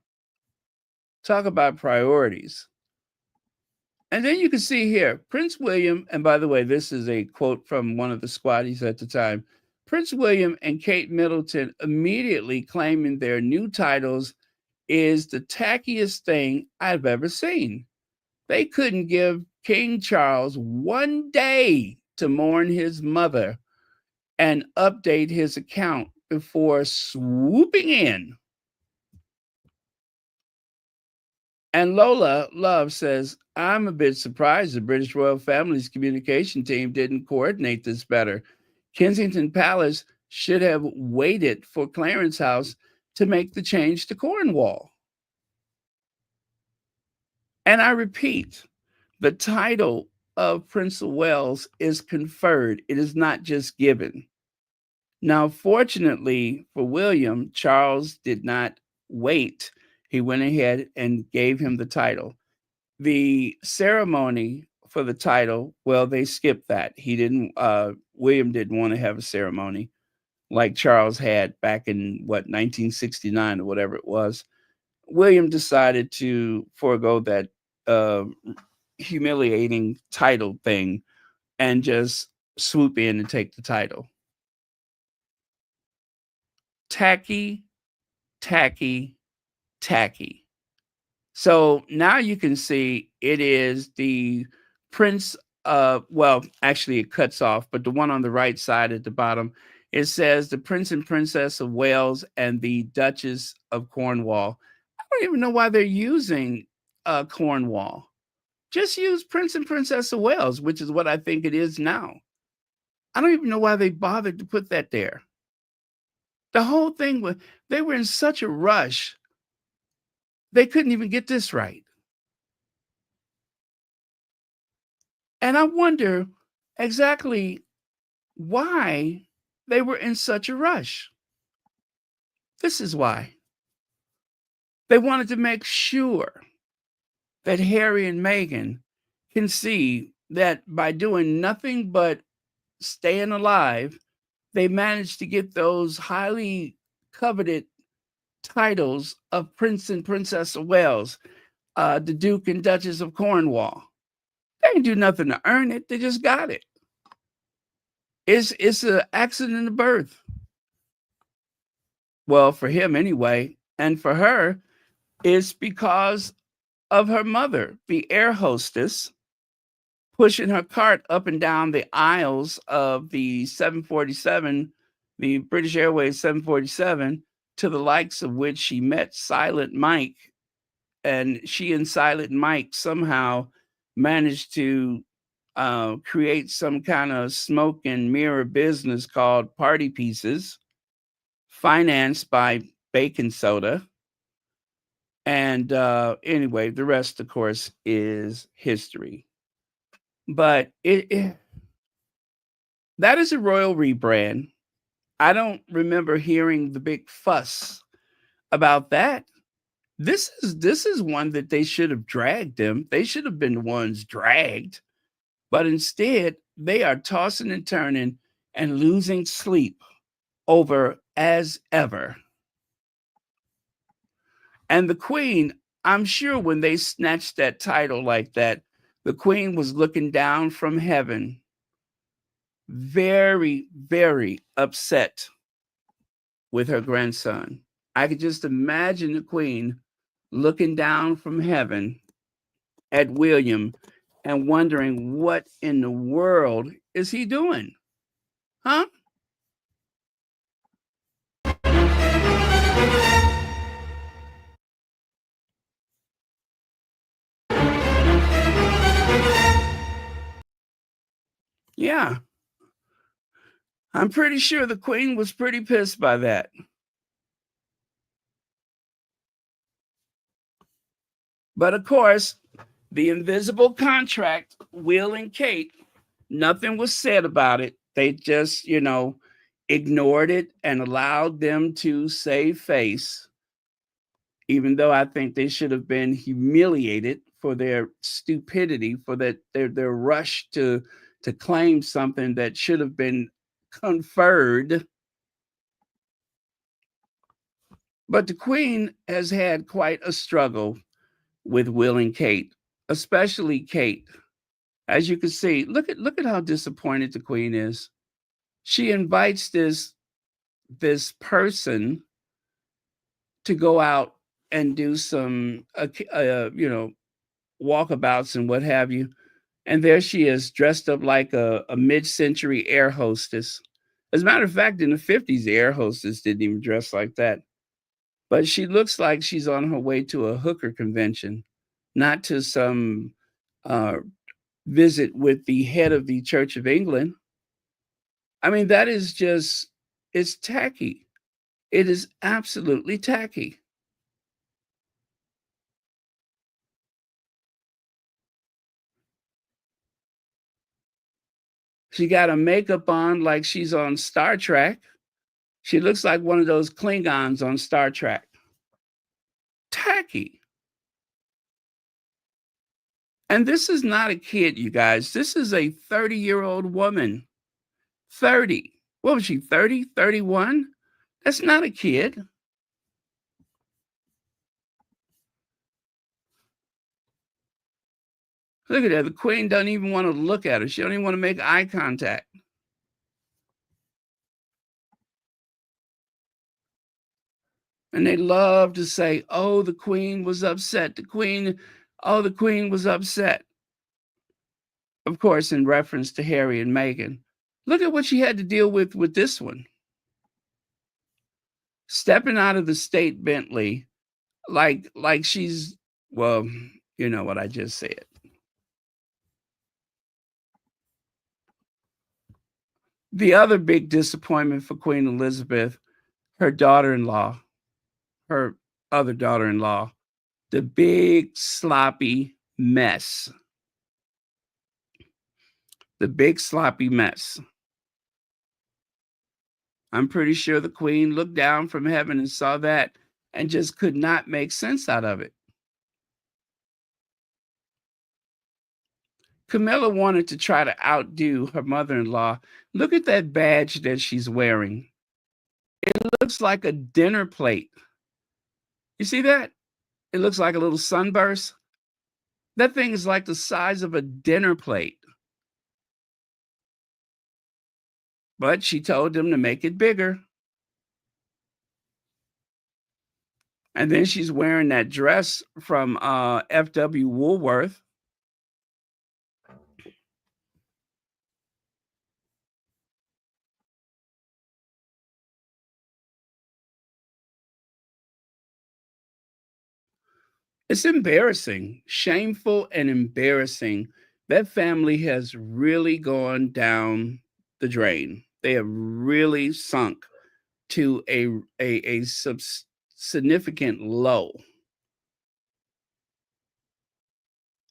Talk about priorities. And then you can see here, Prince William, and by the way, this is a quote from one of the squatties at the time. Prince William and Kate Middleton immediately claiming their new titles is the tackiest thing I've ever seen. They couldn't give King Charles one day to mourn his mother and update his account before swooping in. And Lola Love says, I'm a bit surprised the British royal family's communication team didn't coordinate this better. Kensington Palace should have waited for Clarence House to make the change to Cornwall. And I repeat, the title of Prince of Wales is conferred, it is not just given. Now, fortunately for William, Charles did not wait. He went ahead and gave him the title. The ceremony for the title, well, they skipped that. William didn't want to have a ceremony like Charles had back in 1969 or whatever it was. William decided to forego that uh, humiliating title thing and just swoop in and take the title. Tacky, tacky, tacky. So now you can see it is the Prince well, actually it cuts off, but the one on the right side at the bottom, it says the Prince and Princess of Wales and the Duchess of Cornwall. I don't even know why they're using Cornwall. Just use Prince and Princess of Wales, which is what I think it is now. I don't even know why they bothered to put that there. The whole thing was, they were in such a rush, they couldn't even get this right. And I wonder exactly why they were in such a rush. This is why. They wanted to make sure that Harry and Meghan can see that by doing nothing but staying alive, they managed to get those highly coveted titles of Prince and Princess of Wales, the Duke and Duchess of Cornwall. They didn't do nothing to earn it. They just got it. It's an accident of birth. Well, for him anyway, and for her, it's because of her mother, the air hostess, pushing her cart up and down the aisles of the 747 the British Airways 747, to the likes of which she met Silent Mike, and she and Silent Mike somehow managed to create some kind of smoke and mirror business called Party Pieces, financed by Bacon Soda. And anyway, the rest, of course, is history. But that is a royal rebrand. I don't remember hearing the big fuss about that. This is one that they should have dragged them. They should have been the ones dragged. But instead, they are tossing and turning and losing sleep over as ever. And the Queen, I'm sure when they snatched that title like that, the Queen was looking down from heaven, very, very upset with her grandson. I could just imagine the Queen looking down from heaven at William and wondering what in the world is he doing? Huh? Yeah. I'm pretty sure the Queen was pretty pissed by that. But of course, the invisible contract, Will and Kate, nothing was said about it. They just, ignored it and allowed them to save face, even though I think they should have been humiliated for their stupidity, for their rush to claim something that should have been conferred. But the Queen has had quite a struggle with Will and Kate, especially Kate. As you can see, look at how disappointed the Queen is. She invites this person to go out and do some walkabouts and what have you. And there she is, dressed up like a mid-century air hostess. As a matter of fact, in the 50s, the air hostess didn't even dress like that. But she looks like she's on her way to a hooker convention, not to some uh, visit with the head of the Church of England. I mean, that is just, it's tacky. It is absolutely tacky. She got her makeup on like she's on Star Trek. She looks like one of those Klingons on Star Trek. Tacky. And this is not a kid, you guys. This is a 30-year-old woman. 30. What was she, 30, 31? That's not a kid. Look at that. The Queen doesn't even want to look at her. She don't even want to make eye contact. And they love to say, oh, the Queen was upset. The Queen was upset. Of course, in reference to Harry and Meghan. Look at what she had to deal with this one. Stepping out of the state Bentley like she's, well, you know what I just said. The other big disappointment for Queen Elizabeth, her daughter-in-law, her other daughter-in-law, the big sloppy mess. The big sloppy mess. I'm pretty sure the Queen looked down from heaven and saw that and just could not make sense out of it. Camilla wanted to try to outdo her mother-in-law. Look at that badge that she's wearing. It looks like a dinner plate. You see that? It looks like a little sunburst. That thing is like the size of a dinner plate. But she told them to make it bigger. And then she's wearing that dress from F.W. Woolworth. It's embarrassing, shameful and embarrassing. That family has really gone down the drain. They have really sunk to a significant low.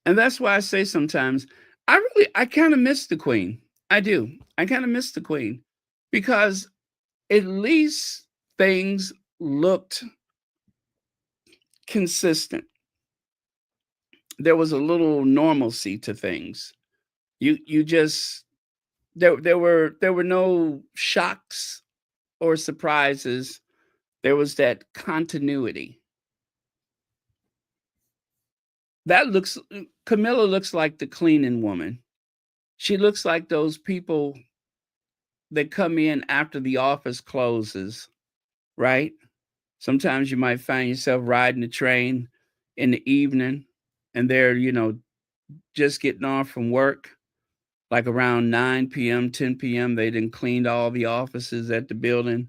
And that's why I say sometimes I kind of miss the queen. I do. I kind of miss the queen because at least things looked consistent. There was a little normalcy to things. You just there were no shocks or surprises. There was that continuity. That looks Camilla looks like the cleaning woman. She looks like those people that come in after the office closes, right? Sometimes you might find yourself riding the train in the evening and they're, just getting off from work, like around 9 p.m., 10 p.m. They didn't cleaned all the offices at the building.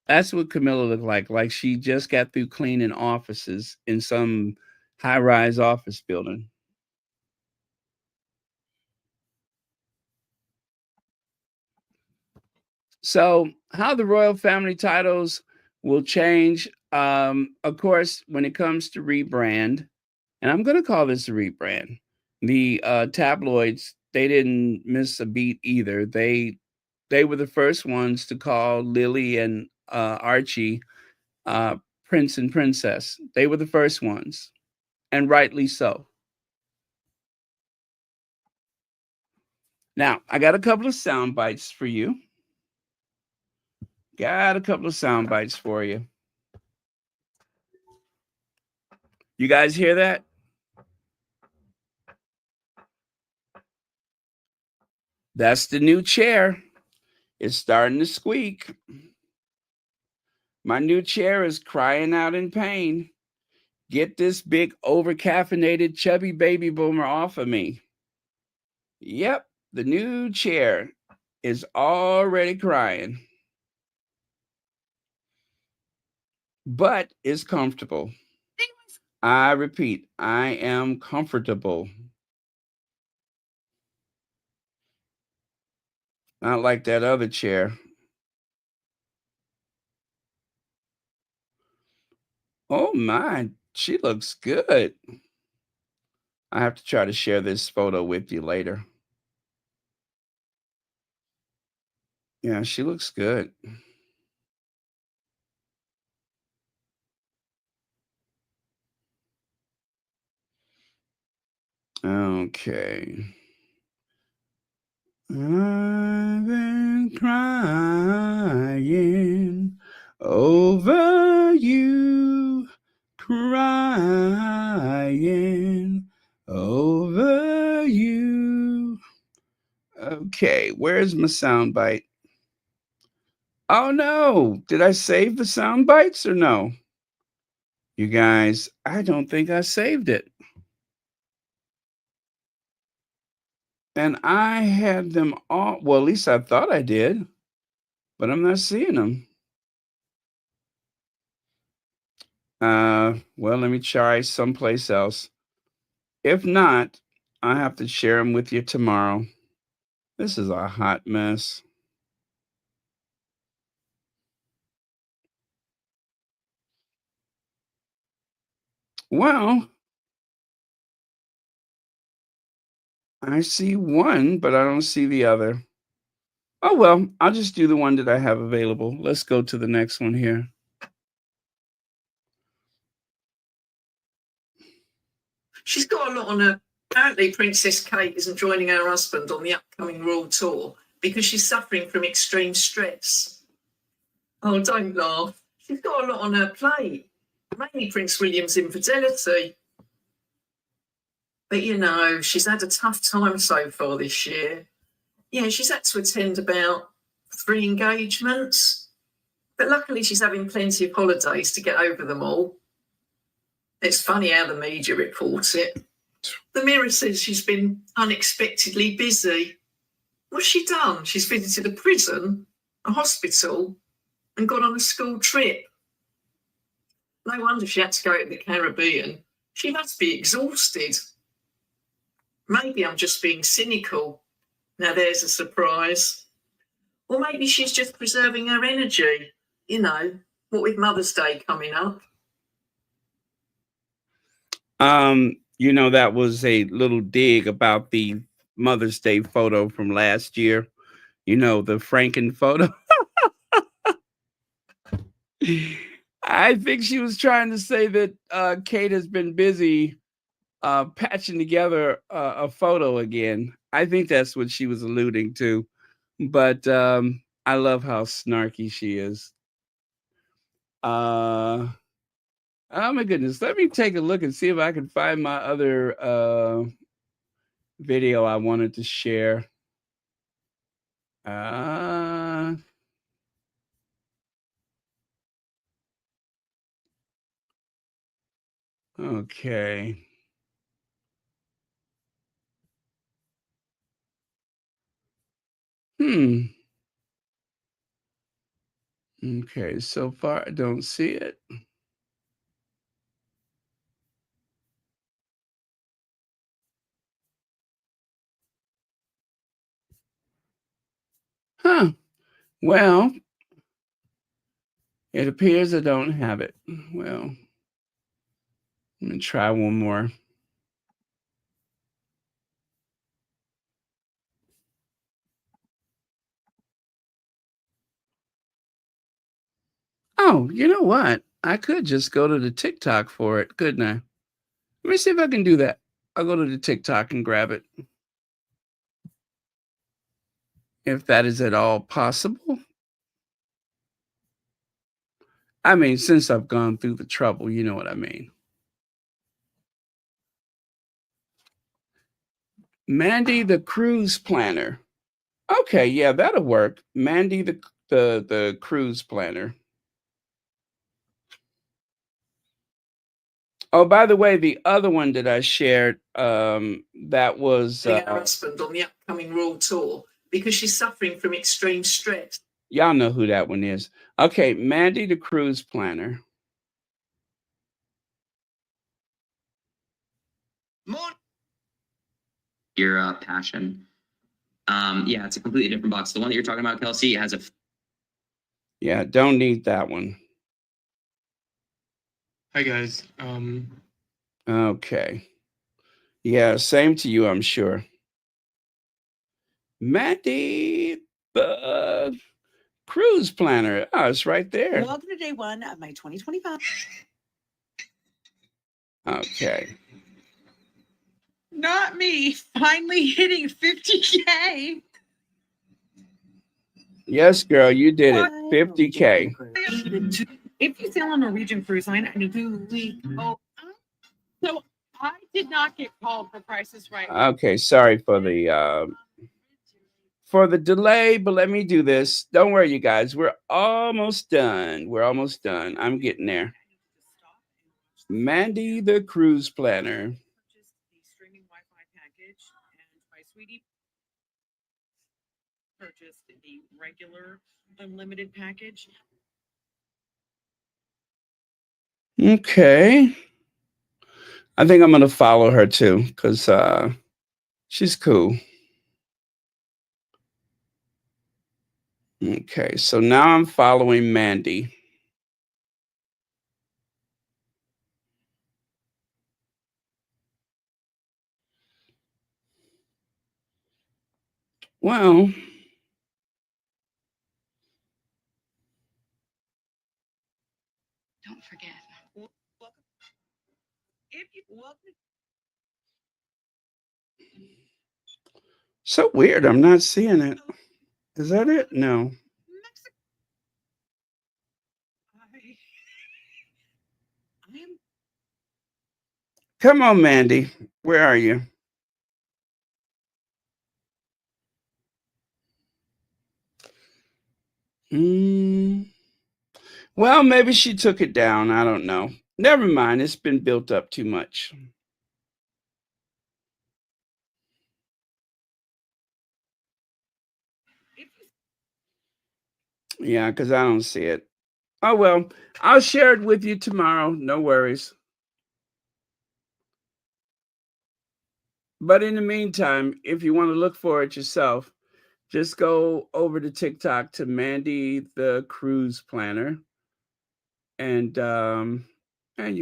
That's what Camilla looked like. Like she just got through cleaning offices in some high rise office building. So, how the royal family titles will change, of course, when it comes to rebrand, and I'm going to call this a rebrand. The tabloids they didn't miss a beat either. They were the first ones to call Lily and Archie Prince and Princess. They were the first ones, and rightly so. Now, I got a couple of sound bites for you. Got a couple of sound bites for you. You guys hear that? That's the new chair. It's starting to squeak. My new chair is crying out in pain. Get this big, over-caffeinated, chubby baby boomer off of me. Yep, the new chair is already crying, but it's comfortable. I repeat, I am comfortable. Not like that other chair. Oh my, she looks good. I have to try to share this photo with you later. Yeah, she looks good. Okay. I've been crying over you, crying over you. Okay, where's my sound bite? Oh no, did I save the sound bites or no? You guys, I don't think I saved it. And I had them all, well, at least I thought I did, but I'm not seeing them. Well, let me try someplace else. If not, I have to share them with you tomorrow. This is a hot mess. Well, I see one, but I don't see the other. Oh, well, I'll just do the one that I have available. Let's go to the next one here. She's got a lot on her. Apparently, Princess Kate isn't joining her husband on the upcoming royal tour because she's suffering from extreme stress. Oh, don't laugh. She's got a lot on her plate, mainly Prince William's infidelity. But, she's had a tough time so far this year. Yeah, she's had to attend about 3 engagements. But luckily, she's having plenty of holidays to get over them all. It's funny how the media reports it. The Mirror says she's been unexpectedly busy. What's she done? She's visited a prison, a hospital, and gone on a school trip. No wonder she had to go to the Caribbean. She must be exhausted. Maybe I'm just being cynical. Now there's a surprise. Or maybe she's just preserving her energy. You know, what with Mother's Day coming up. That was a little dig about the Mother's Day photo from last year. The Franken photo. I think she was trying to say that Kate has been busy patching together a photo again. I think that's what she was alluding to. But I love how snarky she is. Oh my goodness. Let me take a look and see if I can find my other video I wanted to share. Okay. Okay, so far I don't see it. Huh. Well, it appears I don't have it. Well, let me try one more. Oh, you know what? I could just go to the TikTok for it, couldn't I? Let me see if I can do that. I'll go to the TikTok and grab it. If that is at all possible. I mean, since I've gone through the trouble, you know what I mean. Mandy the cruise planner. Okay, yeah, that'll work. Mandy the cruise planner. Oh, by the way, the other one that I shared, that was Her husband on the upcoming Royal Tour because she's suffering from extreme stress. Y'all know who that one is. Okay, Mandy the cruise planner. Your passion. Yeah, it's a completely different box. The one that you're talking about, Kelsey, has a. Yeah, don't need that one. Hi guys. Okay. Yeah, same to you, I'm sure. Mandy the cruise planner. Oh, it's right there. Welcome to day one of my 2025. Okay. Not me. Finally hitting 50K. Yes, girl, you did it. 50K. If you sail on a Norwegian cruise line and you do leak, so I did not get called for Prices Right. Okay, sorry for the delay, but let me do this. Don't worry, you guys. We're almost done. We're almost done. I'm getting there. Mandy the cruise planner. Purchased the streaming Wi-Fi package, and my sweetie purchased the regular unlimited package. Okay. I think I'm gonna follow her too, because she's cool. Okay, so now I'm following Mandy. Well, Don't forget. If you so weird. I'm not seeing it. Is that it? No. Come on, Mandy. Where are you? Well, maybe she took it down. I don't know. Never mind. It's been built up too much. Yeah, because I don't see it. Oh, well, I'll share it with you tomorrow. No worries. But in the meantime, if you want to look for it yourself, just go over to TikTok to Mandy the Cruise Planner, and you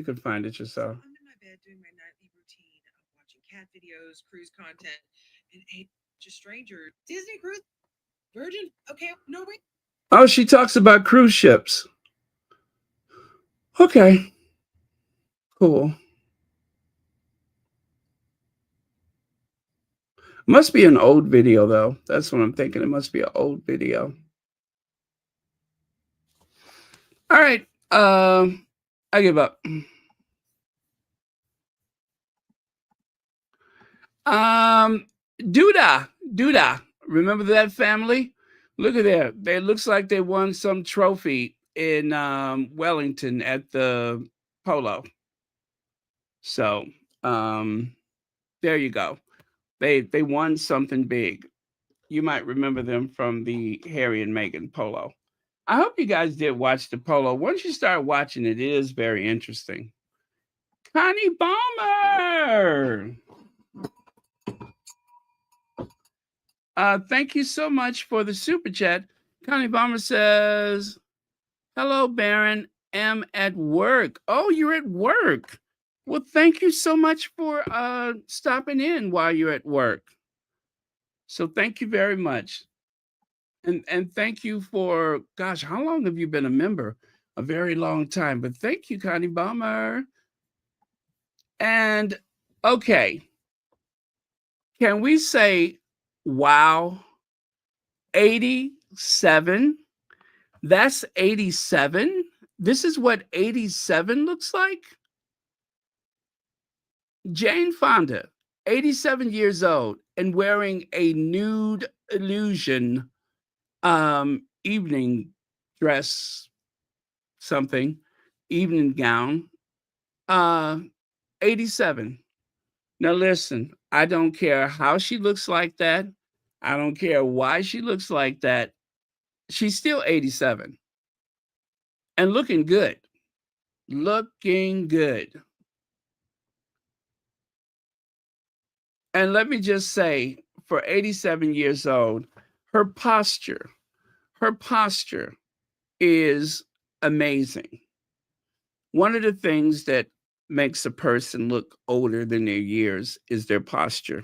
can find it yourself. I'm in my bed doing my nightly routine of watching cat videos, cruise content, and a stranger Disney cruise, Virgin. Okay, no wait. Oh, she talks about cruise ships. Okay, cool. Must be an old video though. That's what I'm thinking. It must be an old video. All right. I give up. Duda. Remember that family? Look at there. It looks like they won some trophy in Wellington at the polo. So there you go. They won something big. You might remember them from the Harry and Meghan polo. I hope you guys did watch the polo. Once you start watching it, it is very interesting. Connie Balmer. Thank you so much for the super chat. Connie Balmer says, hello, Baron. Am at work. Oh, you're at work. Well, thank you so much for stopping in while you're at work. So thank you very much. And thank you for, gosh, how long have you been a member? A very long time. But thank you, Connie Balmer. And okay, can we say, wow, 87? That's 87? This is what 87 looks like? Jane Fonda, 87 years old and wearing a nude illusion evening dress, something, evening gown, 87. Now listen, I don't care how she looks like that. I don't care why she looks like that. She's still 87 and looking good. Looking good. And let me just say, for 87 years old, her posture is amazing. One of the things that makes a person look older than their years is their posture.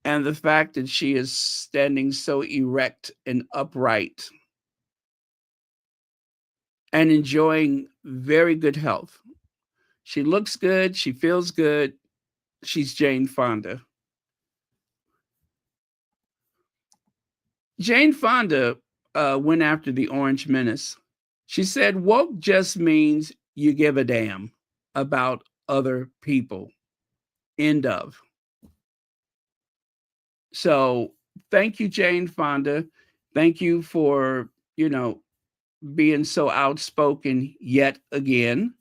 And the fact that she is standing so erect and upright and enjoying very good health. She looks good. She feels good. She's Jane Fonda. Jane Fonda went after the Orange Menace. She said, woke just means you give a damn about other people. End of. So thank you, Jane Fonda. Thank you for, being so outspoken yet again.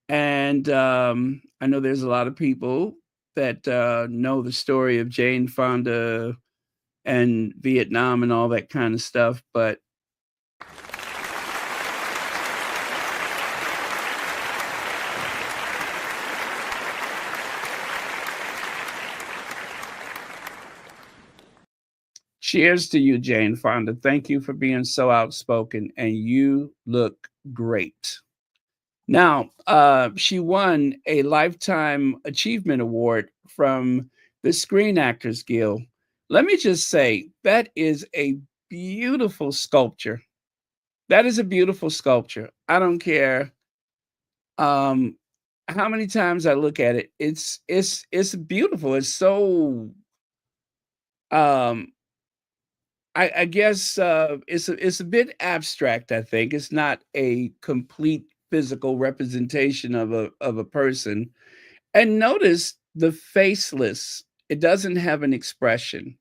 And I know there's a lot of people that know the story of Jane Fonda and Vietnam and all that kind of stuff, but cheers to you, Jane Fonda. Thank you for being so outspoken, and you look great. Now, she won a Lifetime Achievement Award from the Screen Actors Guild. Let me just say, that is a beautiful sculpture. That is a beautiful sculpture. I don't care how many times I look at it. It's beautiful. It's so I guess it's a bit abstract. I think it's not a complete physical representation of a person. And notice the faceless. It doesn't have an expression.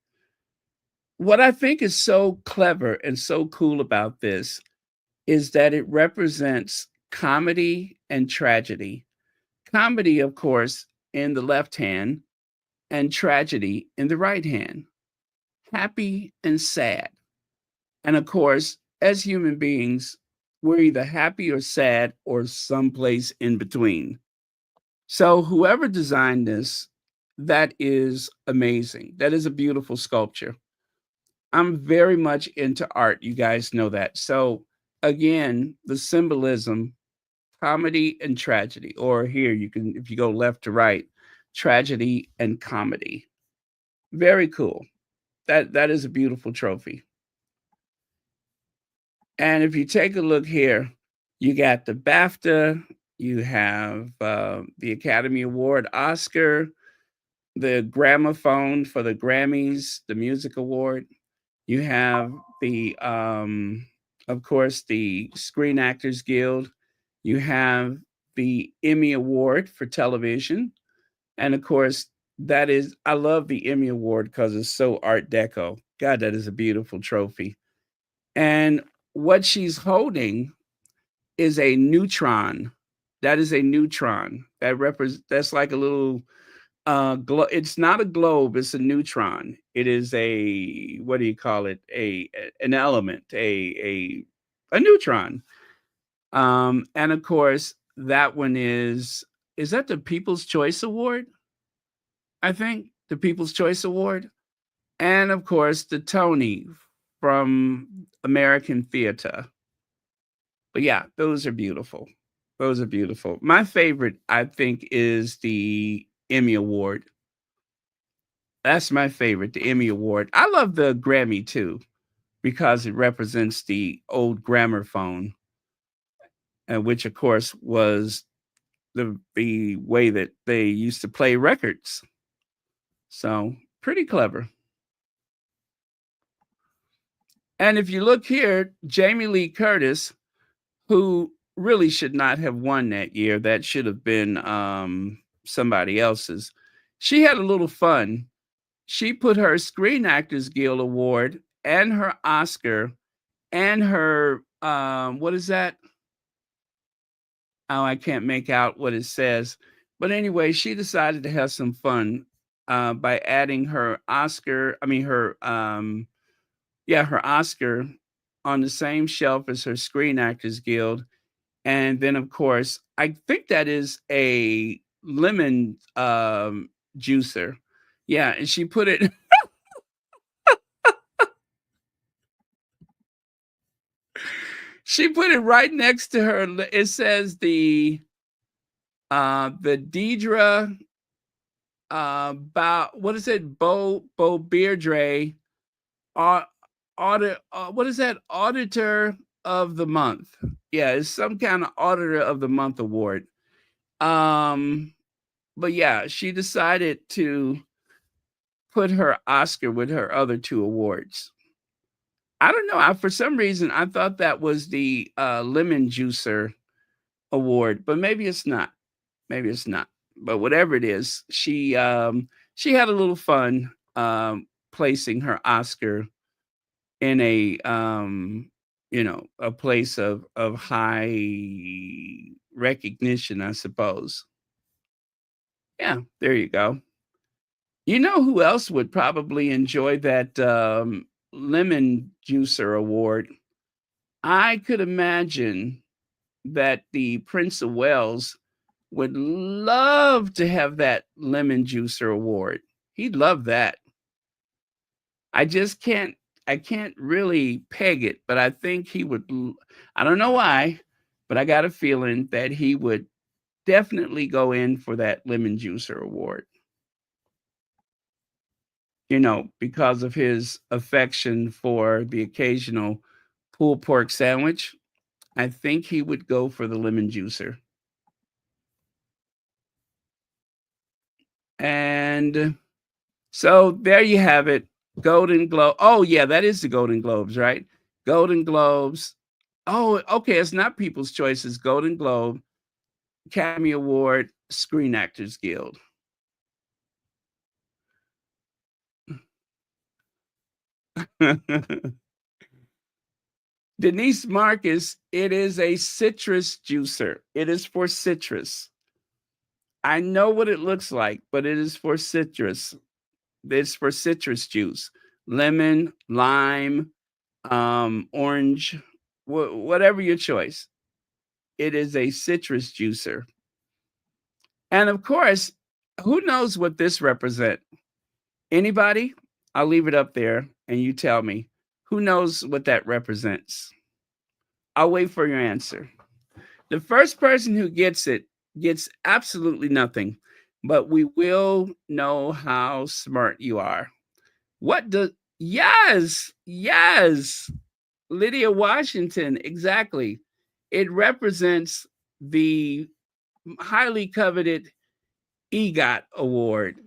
What I think is so clever and so cool about this is that it represents comedy and tragedy. Comedy, of course, in the left hand, and tragedy in the right hand. Happy and sad. And of course, as human beings, we're either happy or sad or someplace in between. So whoever designed this that is amazing. That is a beautiful sculpture. I'm very much into art. You guys know that. So again, the symbolism, comedy and tragedy, or here you can, if you go left to right, tragedy and comedy. Very cool. That is a beautiful trophy. And if you take a look here, you got the BAFTA, you have the Academy Award, Oscar, the gramophone for the Grammys, the music award. You have the, of course, the Screen Actors Guild. You have the Emmy Award for television. And of course, that is, I love the Emmy Award because it's so Art Deco. God, that is a beautiful trophy. And what she's holding is a neutron. That is a neutron. That's like a little it's not a globe, it's a neutron. It is a, what do you call it? An element, a neutron. And of course, that one is that the People's Choice Award? I think the People's Choice Award. And of course, the Tony from American Theater. But yeah, those are beautiful. Those are beautiful. My favorite, I think, is the Emmy Award. That's my favorite, the Emmy Award. I love the Grammy too, because it represents the old gramophone, which of course was the way that they used to play records. So pretty clever. And if you look here, Jamie Lee Curtis, who really should not have won that year, that should have been somebody else's. She had a little fun. She put her Screen Actors Guild Award and her Oscar and her what is that? Oh, I can't make out what it says. But anyway, she decided to have some fun by adding her Oscar, her Oscar on the same shelf as her Screen Actors Guild. And then of course, I think that is a lemon juicer. Yeah, and she put it she put it right next to her. It says the Deidre what is it? Bo Beardre what is that? Auditor of the Month. Yeah, it's some kind of Auditor of the Month award. But yeah, she decided to put her Oscar with her other two awards. I don't know. For some reason, I thought that was the lemon juicer award, but maybe it's not. Maybe it's not. But whatever it is, she had a little fun placing her Oscar in a a place of high recognition, I suppose. Yeah, there you go. You know who else would probably enjoy that lemon juicer award? I could imagine that the Prince of Wales would love to have that lemon juicer award. He'd love that. I just I can't really peg it, but I think he would. I don't know why, but I got a feeling that he would definitely go in for that lemon juicer award. Because of his affection for the occasional pulled pork sandwich, I think he would go for the lemon juicer. And so there you have it. Golden Globe. Oh, yeah, that is the Golden Globes, right? Golden Globes. Oh, okay. It's not People's Choice. It's Golden Globe, Academy Award, Screen Actors Guild. Denise Marcus, it is a citrus juicer. It is for citrus. I know what it looks like, but it is for citrus. It's for citrus juice. Lemon, lime, orange, whatever your choice. It is a citrus juicer. And of course, Who knows what this represents? Anybody? I'll leave it up there and you tell me. Who knows what that represents? I'll wait for your answer. The first person who gets it gets absolutely nothing, but we will know how smart you are. What does, yes, yes, Lydia Washington, exactly. It represents the highly coveted EGOT award.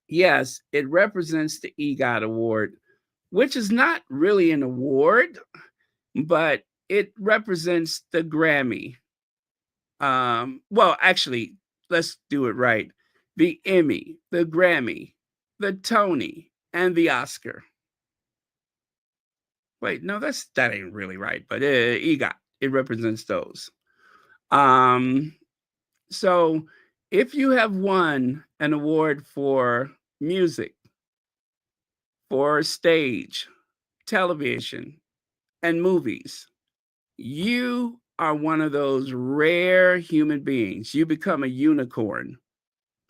Yes, it represents the EGOT award, which is not really an award, but it represents the Grammy. Well, actually, let's do it right. The Emmy, the Grammy, the Tony, and the Oscar. Wait, no, that ain't really right, but EGOT, it represents those. So if you have won an award for music, for stage, television, and movies, you are one of those rare human beings. You become a unicorn.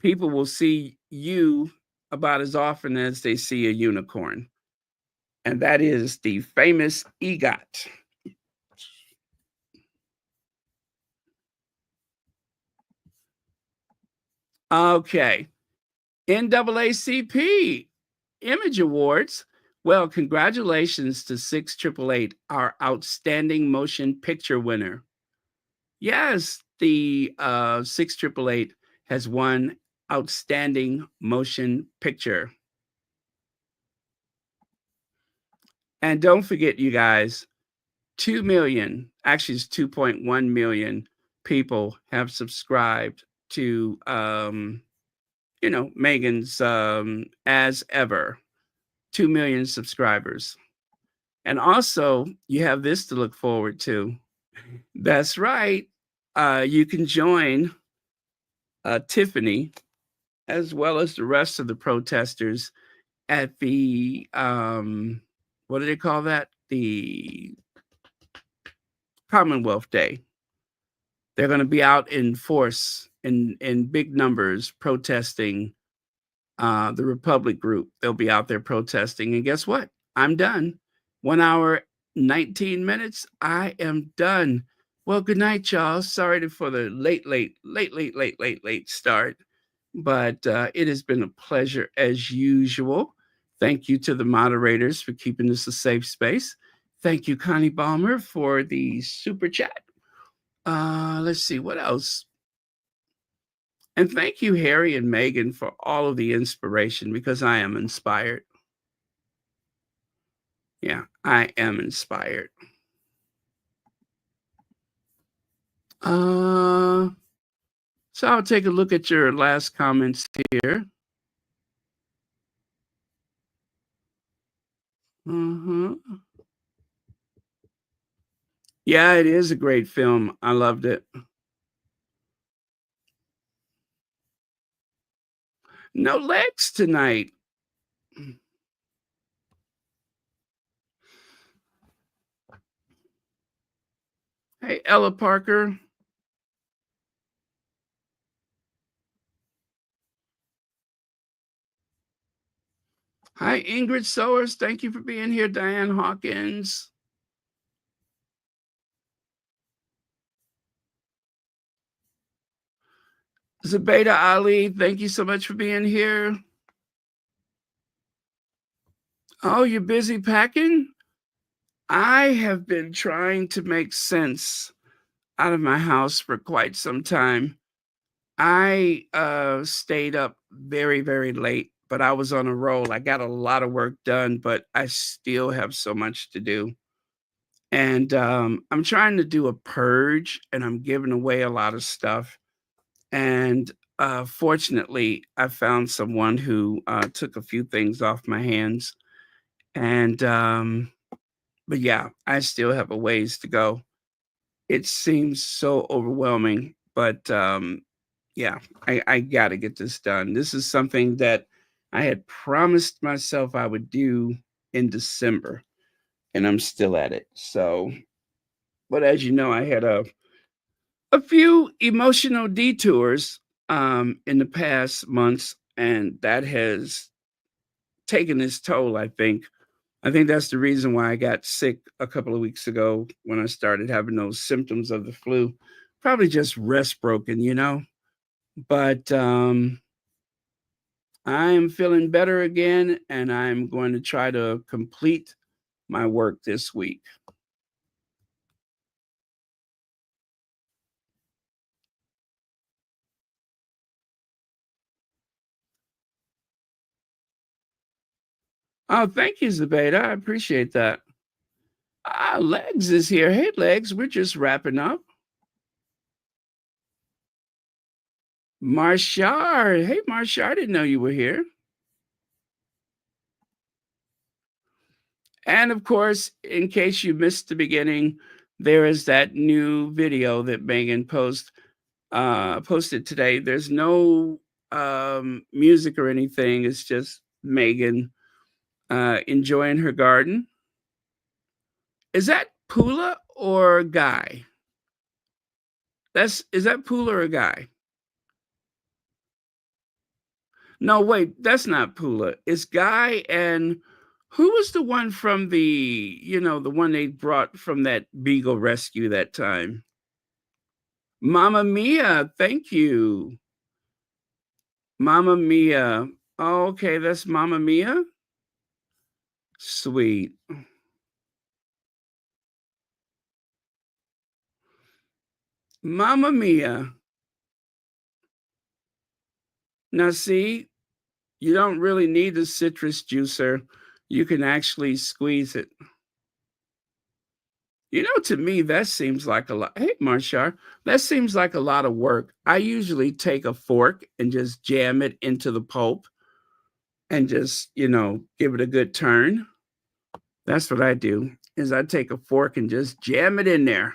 People will see you about as often as they see a unicorn. And that is the famous EGOT. Okay. NAACP Image Awards. Well, congratulations to 6888, our outstanding motion picture winner. Yes, the 6888 has won outstanding motion picture. And don't forget, you guys, 2 million, actually it's 2.1 million people have subscribed to, Meghan's As Ever, 2 million subscribers. And also, you have this to look forward to. That's right. You can join Tiffany as well as the rest of the protesters at the, what do they call that? The Commonwealth Day. They're going to be out in force in big numbers protesting the Republic group. They'll be out there protesting. And guess what? I'm done. 1 hour, 19 minutes. I am done. Well, good night, y'all. Sorry for the late start. But it has been a pleasure as usual. Thank you to the moderators for keeping this a safe space. Thank you, Connie Balmer, for the super chat. Let's see what else. And thank you, Harry and Meghan, for all of the inspiration, because I am inspired. Yeah, I am inspired. So I'll take a look at your last comments here. Yeah, it is a great film. I loved it. No legs tonight. Hey, Ella Parker. Hi, Ingrid Sowers. Thank you for being here, Diane Hawkins. Zubaida Ali, thank you so much for being here. Oh, you're busy packing? I have been trying to make sense out of my house for quite some time. I stayed up very, very late, but I was on a roll. I got a lot of work done, but I still have so much to do. And I'm trying to do a purge, and I'm giving away a lot of stuff. And fortunately, I found someone who took a few things off my hands. And but yeah, I still have a ways to go. It seems so overwhelming, but yeah, I got to get this done. This is something that I had promised myself I would do in December, and I'm still at it. So, but as you know, I had a few emotional detours in the past months, and that has taken its toll, I think. I think that's the reason why I got sick a couple of weeks ago when I started having those symptoms of the flu. Probably just rest broken, you know. But I'm feeling better again, and I'm going to try to complete my work this week. Oh, thank you, Zubaida. I appreciate that. Ah, Legs is here. Hey, Legs, we're just wrapping up. Marshar. Hey, Marshar, I didn't know you were here. And of course, in case you missed the beginning, there is that new video that Megan posted today. There's no music or anything. It's just Megan enjoying her garden. Is that Pula or Guy? Is that Pula or Guy? No, wait, that's not Pula. It's Guy. And who was the one from the one they brought from that Beagle rescue that time? Mama Mia, thank you. Mama Mia. Oh, okay, that's Mama Mia. Sweet. Mama Mia. Now, see, you don't really need the citrus juicer. You can actually squeeze it. You know, to me, that seems like a lot. Hey, Marshar, that seems like a lot of work. I usually take a fork and just jam it into the pulp and just, give it a good turn. That's what I do, is I take a fork and just jam it in there.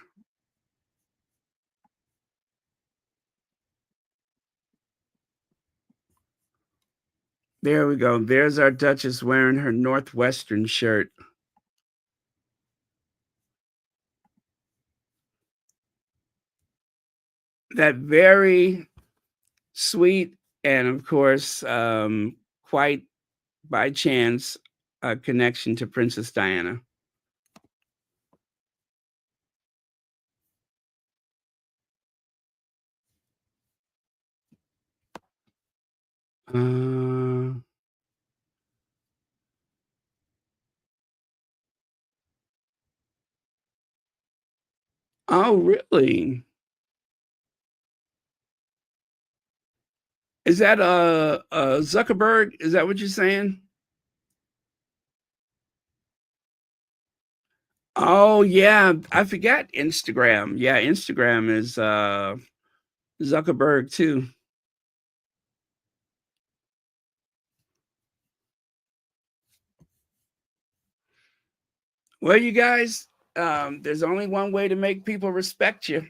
There we go. There's our Duchess wearing her Northwestern shirt. That very sweet and, of course, quite by chance, a connection to Princess Diana. Uh, oh, really? Is that Zuckerberg? Is that what you're saying? Oh, yeah. I forgot Instagram. Yeah, Instagram is Zuckerberg too. Well, you guys, there's only one way to make people respect you,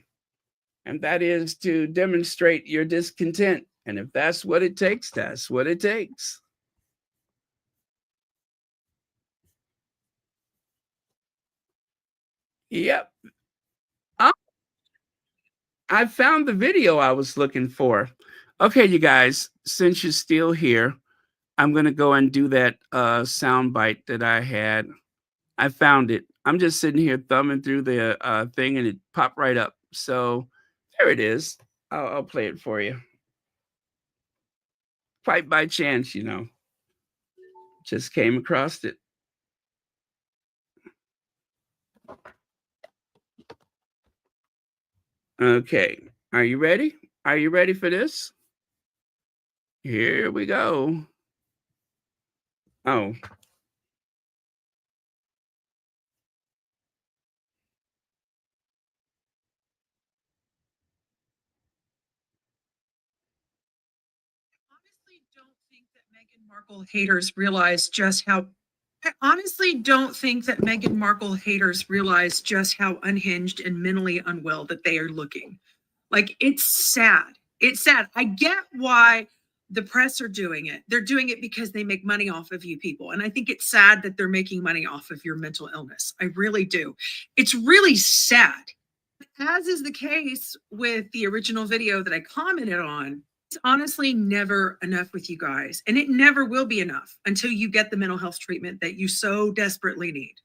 and that is to demonstrate your discontent. And if that's what it takes, that's what it takes. Yep. Oh, I found the video I was looking for. Okay, you guys, since you're still here, I'm going to go and do that sound bite that I had. I found it. I'm just sitting here thumbing through the thing and it popped right up. So there it is. I'll play it for you. Quite by chance, just came across it. Okay. Are you ready? Are you ready for this? Here we go. Oh, Honestly don't think that Meghan Markle haters realize just how I honestly don't think that Meghan Markle haters realize just how unhinged and mentally unwell that they are looking. Like, it's sad. It's sad. I get why The press are doing it. They're doing it because they make money off of you people. And I think it's sad that they're making money off of your mental illness. I really do. It's really sad. As is the case with the original video that I commented on, it's honestly never enough with you guys. And it never will be enough until you get the mental health treatment that you so desperately need.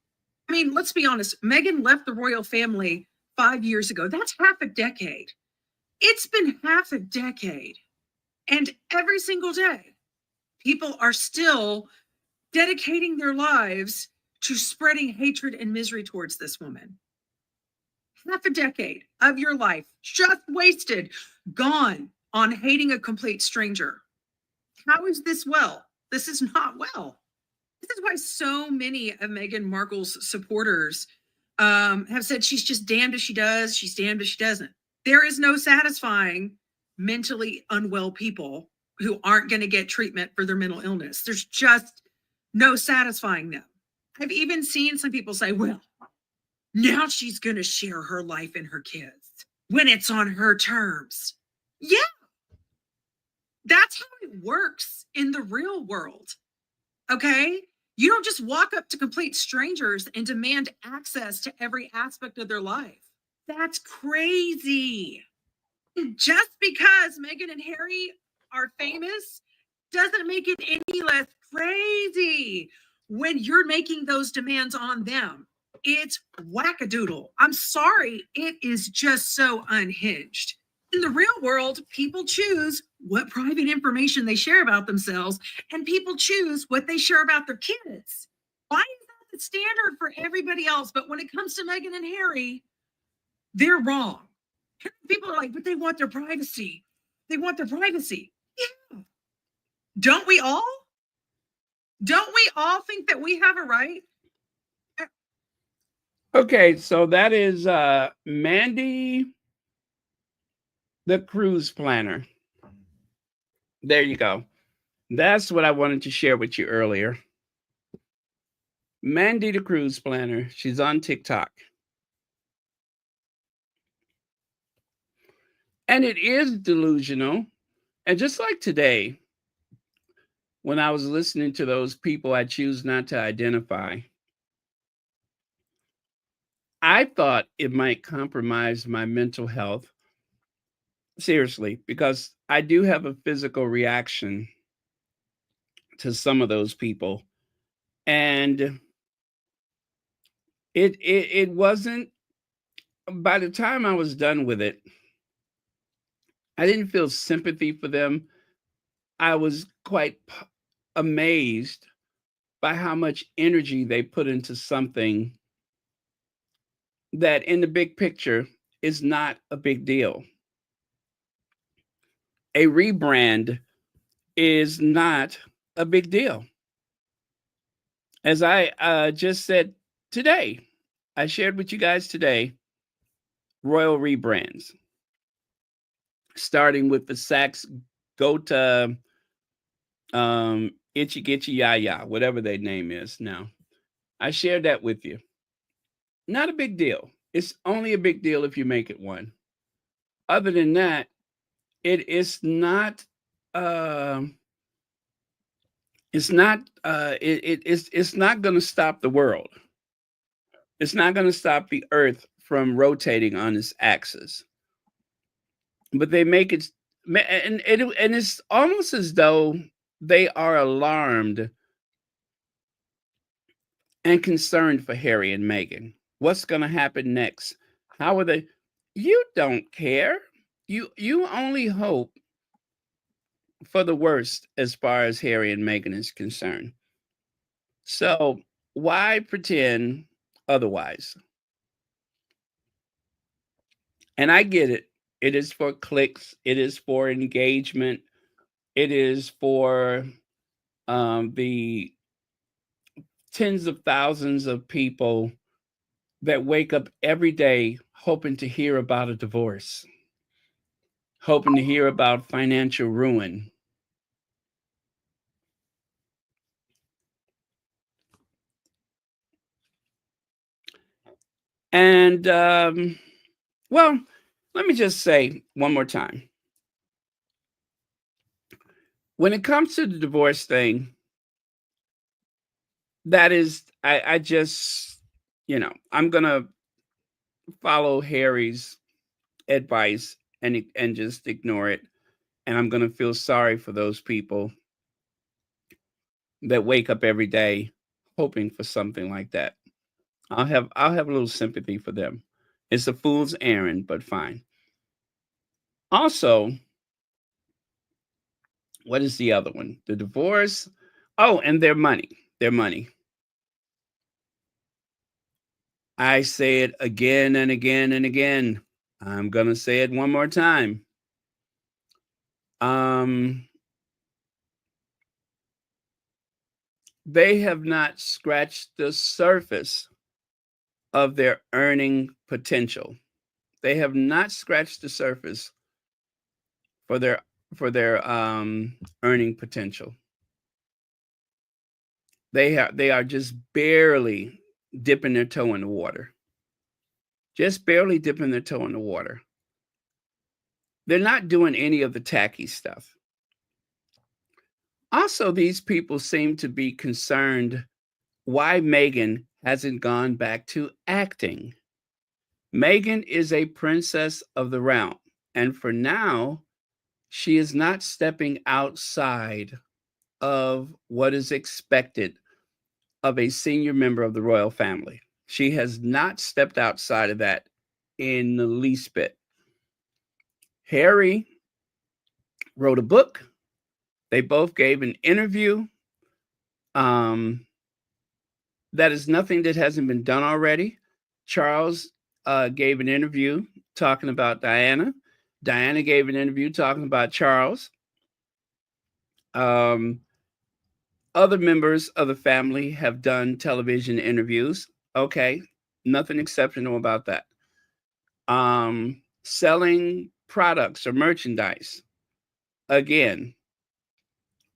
I mean, let's be honest. Meghan left the royal family 5 years ago. That's half a decade. It's been half a decade. And every single day, people are still dedicating their lives to spreading hatred and misery towards this woman. Half a decade of your life just wasted, gone on hating a complete stranger. How is this well? This is not well. This is why so many of Meghan Markle's supporters have said she's just damned if she does, she's damned if she doesn't. There is no satisfying mentally unwell people who aren't going to get treatment for their mental illness. There's just no satisfying them. I've even seen some people say, well, now she's going to share her life and her kids when it's on her terms. Yeah, that's how it works in the real world. Okay? You don't just walk up to complete strangers and demand access to every aspect of their life. That's crazy. Just because Meghan and Harry are famous doesn't make it any less crazy when you're making those demands on them. It's wackadoodle. I'm sorry. It is just so unhinged. In the real world, people choose what private information they share about themselves, and people choose what they share about their kids. Why is that the standard for everybody else? But when it comes to Meghan and Harry, they're wrong. People are like, but they want their privacy. They want their privacy. Yeah. Don't we all? Don't we all think that we have a right? Okay, so that is Mandy, the cruise planner. There you go. That's what I wanted to share with you earlier. Mandy, the cruise planner. She's on TikTok. And it is delusional. And just like today, when I was listening to those people I choose not to identify, I thought it might compromise my mental health. Seriously, because I do have a physical reaction to some of those people. And it wasn't, by the time I was done with it, I didn't feel sympathy for them. I was quite amazed by how much energy they put into something that in the big picture is not a big deal. A rebrand is not a big deal. As I just said today, I shared with you guys today, royal rebrands, starting with the Saks Gota, Itchy Gitchy Yaya, whatever their name is now. I shared that with you. Not a big deal. It's only a big deal if you make it one. Other than that, it is not. It's not. It's not going to stop the world. It's not going to stop the Earth from rotating on its axis. But they make it, and it's almost as though they are alarmed and concerned for Harry and Meghan. What's going to happen next? How are they? You don't care. You only hope for the worst as far as Harry and Meghan is concerned. So why pretend otherwise? And I get it. It is for clicks. It is for engagement. It is for the tens of thousands of people that wake up every day hoping to hear about a divorce, hoping to hear about financial ruin. And, well, let me just say one more time. when it comes to the divorce thing, that is, I just, I'm gonna follow Harry's advice and just ignore it, and I'm gonna feel sorry for those people that wake up every day hoping for something like that. I'll have a little sympathy for them. It's a fool's errand, but fine. Also, what is the other one? The divorce. Oh, and their money. Their money. I say it again and again and again. I'm going to say it one more time. They have not scratched the surface of their earning potential. They have not scratched the surface for their earning potential. They are just barely dipping their toe in the water. Just barely dipping their toe in the water. They're not doing any of the tacky stuff. Also, these people seem to be concerned why Meghan hasn't gone back to acting. Meghan is a princess of the realm, and for now, she is not stepping outside of what is expected of a senior member of the royal family. She has not stepped outside of that in the least bit. Harry wrote a book. They both gave an interview. That is nothing that hasn't been done already. Charles gave an interview talking about Diana. Diana gave an interview talking about Charles. Other members of the family have done television interviews. Okay, nothing exceptional about that. Selling products or merchandise. Again,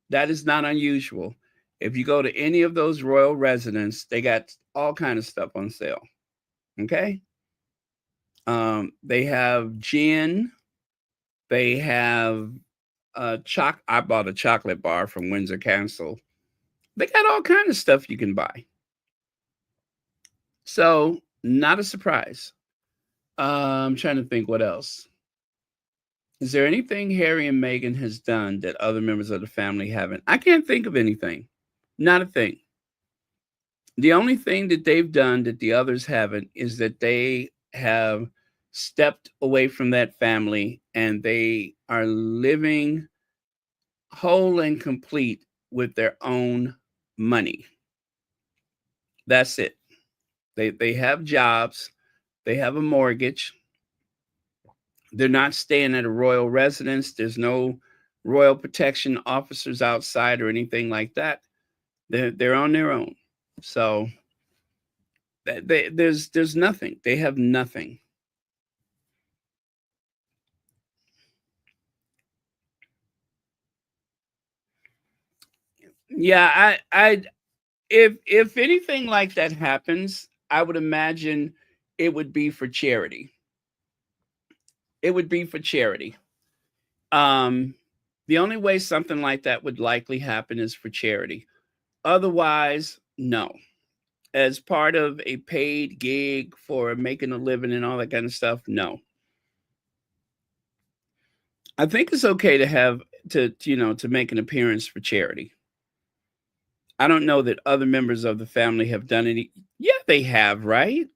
that is not unusual. If you go to any of those royal residences, they got all kind of stuff on sale. Okay. They have gin. They have I bought a chocolate bar from Windsor Castle. They got all kind of stuff you can buy. So not a surprise. I'm trying to think what else. Is there anything Harry and Meghan has done that other members of the family haven't? I can't think of anything. Not a thing. The only thing that they've done that the others haven't is that they have stepped away from that family and they are living whole and complete with their own money. That's it. They have jobs. They have a mortgage. They're not staying at a royal residence. There's no royal protection officers outside or anything like that. They're on their own. So there's nothing. They have nothing. Yeah, I if anything like that happens, I would imagine it would be for charity. It would be for charity. The only way something like that would likely happen is for charity. Otherwise, no. As part of a paid gig for making a living and all that kind of stuff, no. I think it's okay to have to make an appearance for charity. I don't know that other members of the family have done any. Yeah, they have, right?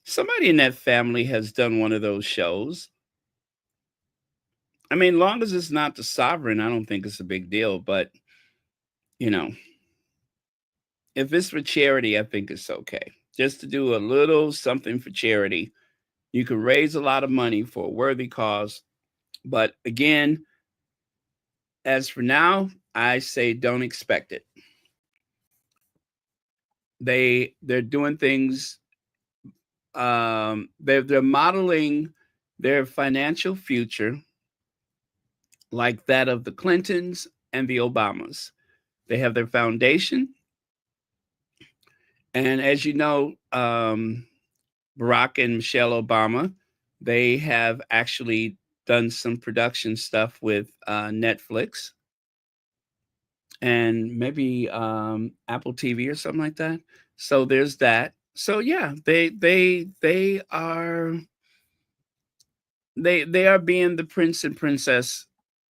Somebody in that family has done one of those shows. I mean, long as it's not the sovereign, I don't think it's a big deal. But, you know, if it's for charity, I think it's okay. Just to do a little something for charity. You can raise a lot of money for a worthy cause. But again, as for now, I say don't expect it. They're doing things. They're modeling their financial future like that of the Clintons and the Obamas. They have their foundation, and as you know, Barack and Michelle Obama, they have actually done some production stuff with Netflix. and maybe Apple TV or something like that. So there's that. So yeah, they are being the prince and princess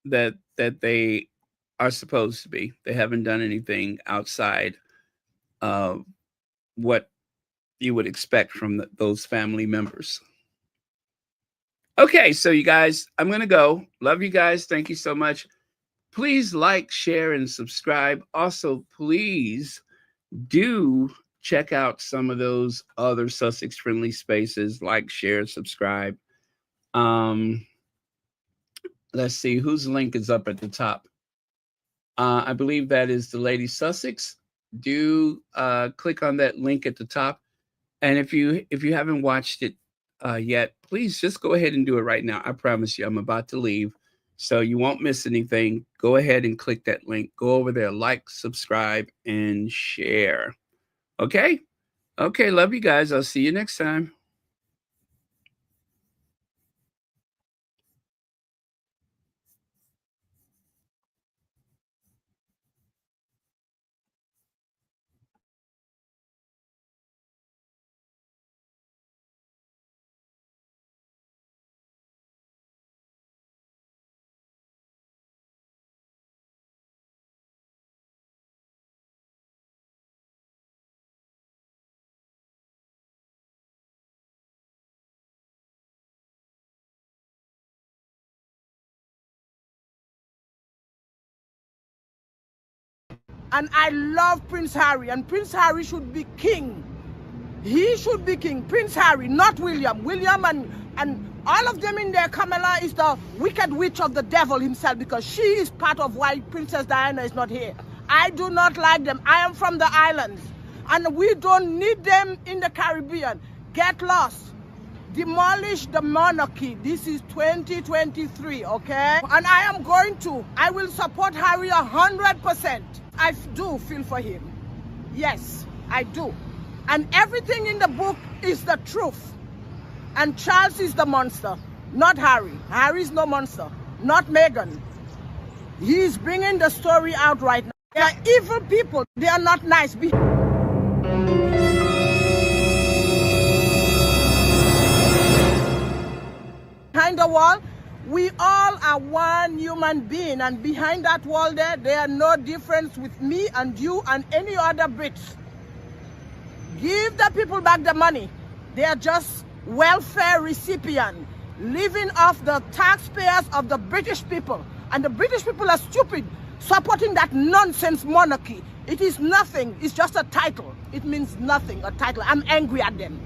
that they are supposed to be. They haven't done anything outside of what you would expect from those family members. Okay, so you guys, I'm going to go. Love you guys. Thank you so much. Please like, share, and subscribe. Also, please do check out some of those other Sussex-friendly spaces. Like, share, subscribe. Let's see, whose link is up at the top? I believe that is the Lady Sussex. Do click on that link at the top. And if you haven't watched it yet, please just go ahead and do it right now. I promise you, I'm about to leave, so you won't miss anything. Go ahead and click that link. Go over there, like, subscribe, and share. Okay? Okay, love you guys. I'll see you next time. And I love Prince Harry, and Prince Harry should be king. He should be king. Prince Harry, not William. William and all of them in there, Camilla is the wicked witch of the devil himself, because she is part of why Princess Diana is not here. I do not like them. I am from the islands, and we don't need them in the Caribbean. Get lost. Demolish the monarchy. This is 2023, okay? And I will support Harry 100%. I do feel for him. Yes, I do. And everything in the book is the truth. And Charles is the monster, not Harry. Harry is no monster, not Meghan. He's bringing the story out right now. They are evil people. They are not nice. Behind the wall, we all are one human being, and behind that wall there are no difference with me and you and any other Brits. Give the people back the money. They are just welfare recipients, living off the taxpayers of the British people. And the British people are stupid, supporting that nonsense monarchy. It is nothing. It's just a title. It means nothing, a title. I'm angry at them.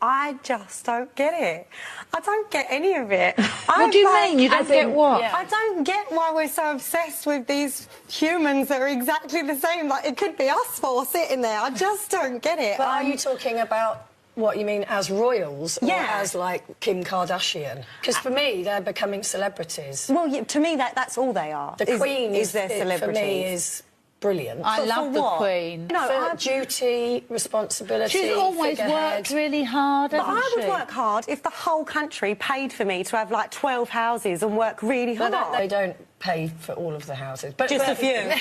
I just don't get it. I don't get any of it. What do you mean? You don't get what? I don't get why we're so obsessed with these humans that are exactly the same. Like, it could be us four sitting there. I just don't get it. But are you talking about what you mean as royals, or as like Kim Kardashian? Because for me, they're becoming celebrities. Well, yeah, to me, that's all they are. The Queen is their celebrity. For me, is brilliant. I love the Queen. No, duty, responsibility. She's always worked really hard, hasn't I would she? work hard if the whole country paid for me to have like 12 houses and work really hard. They don't pay for all of the houses, but just a few.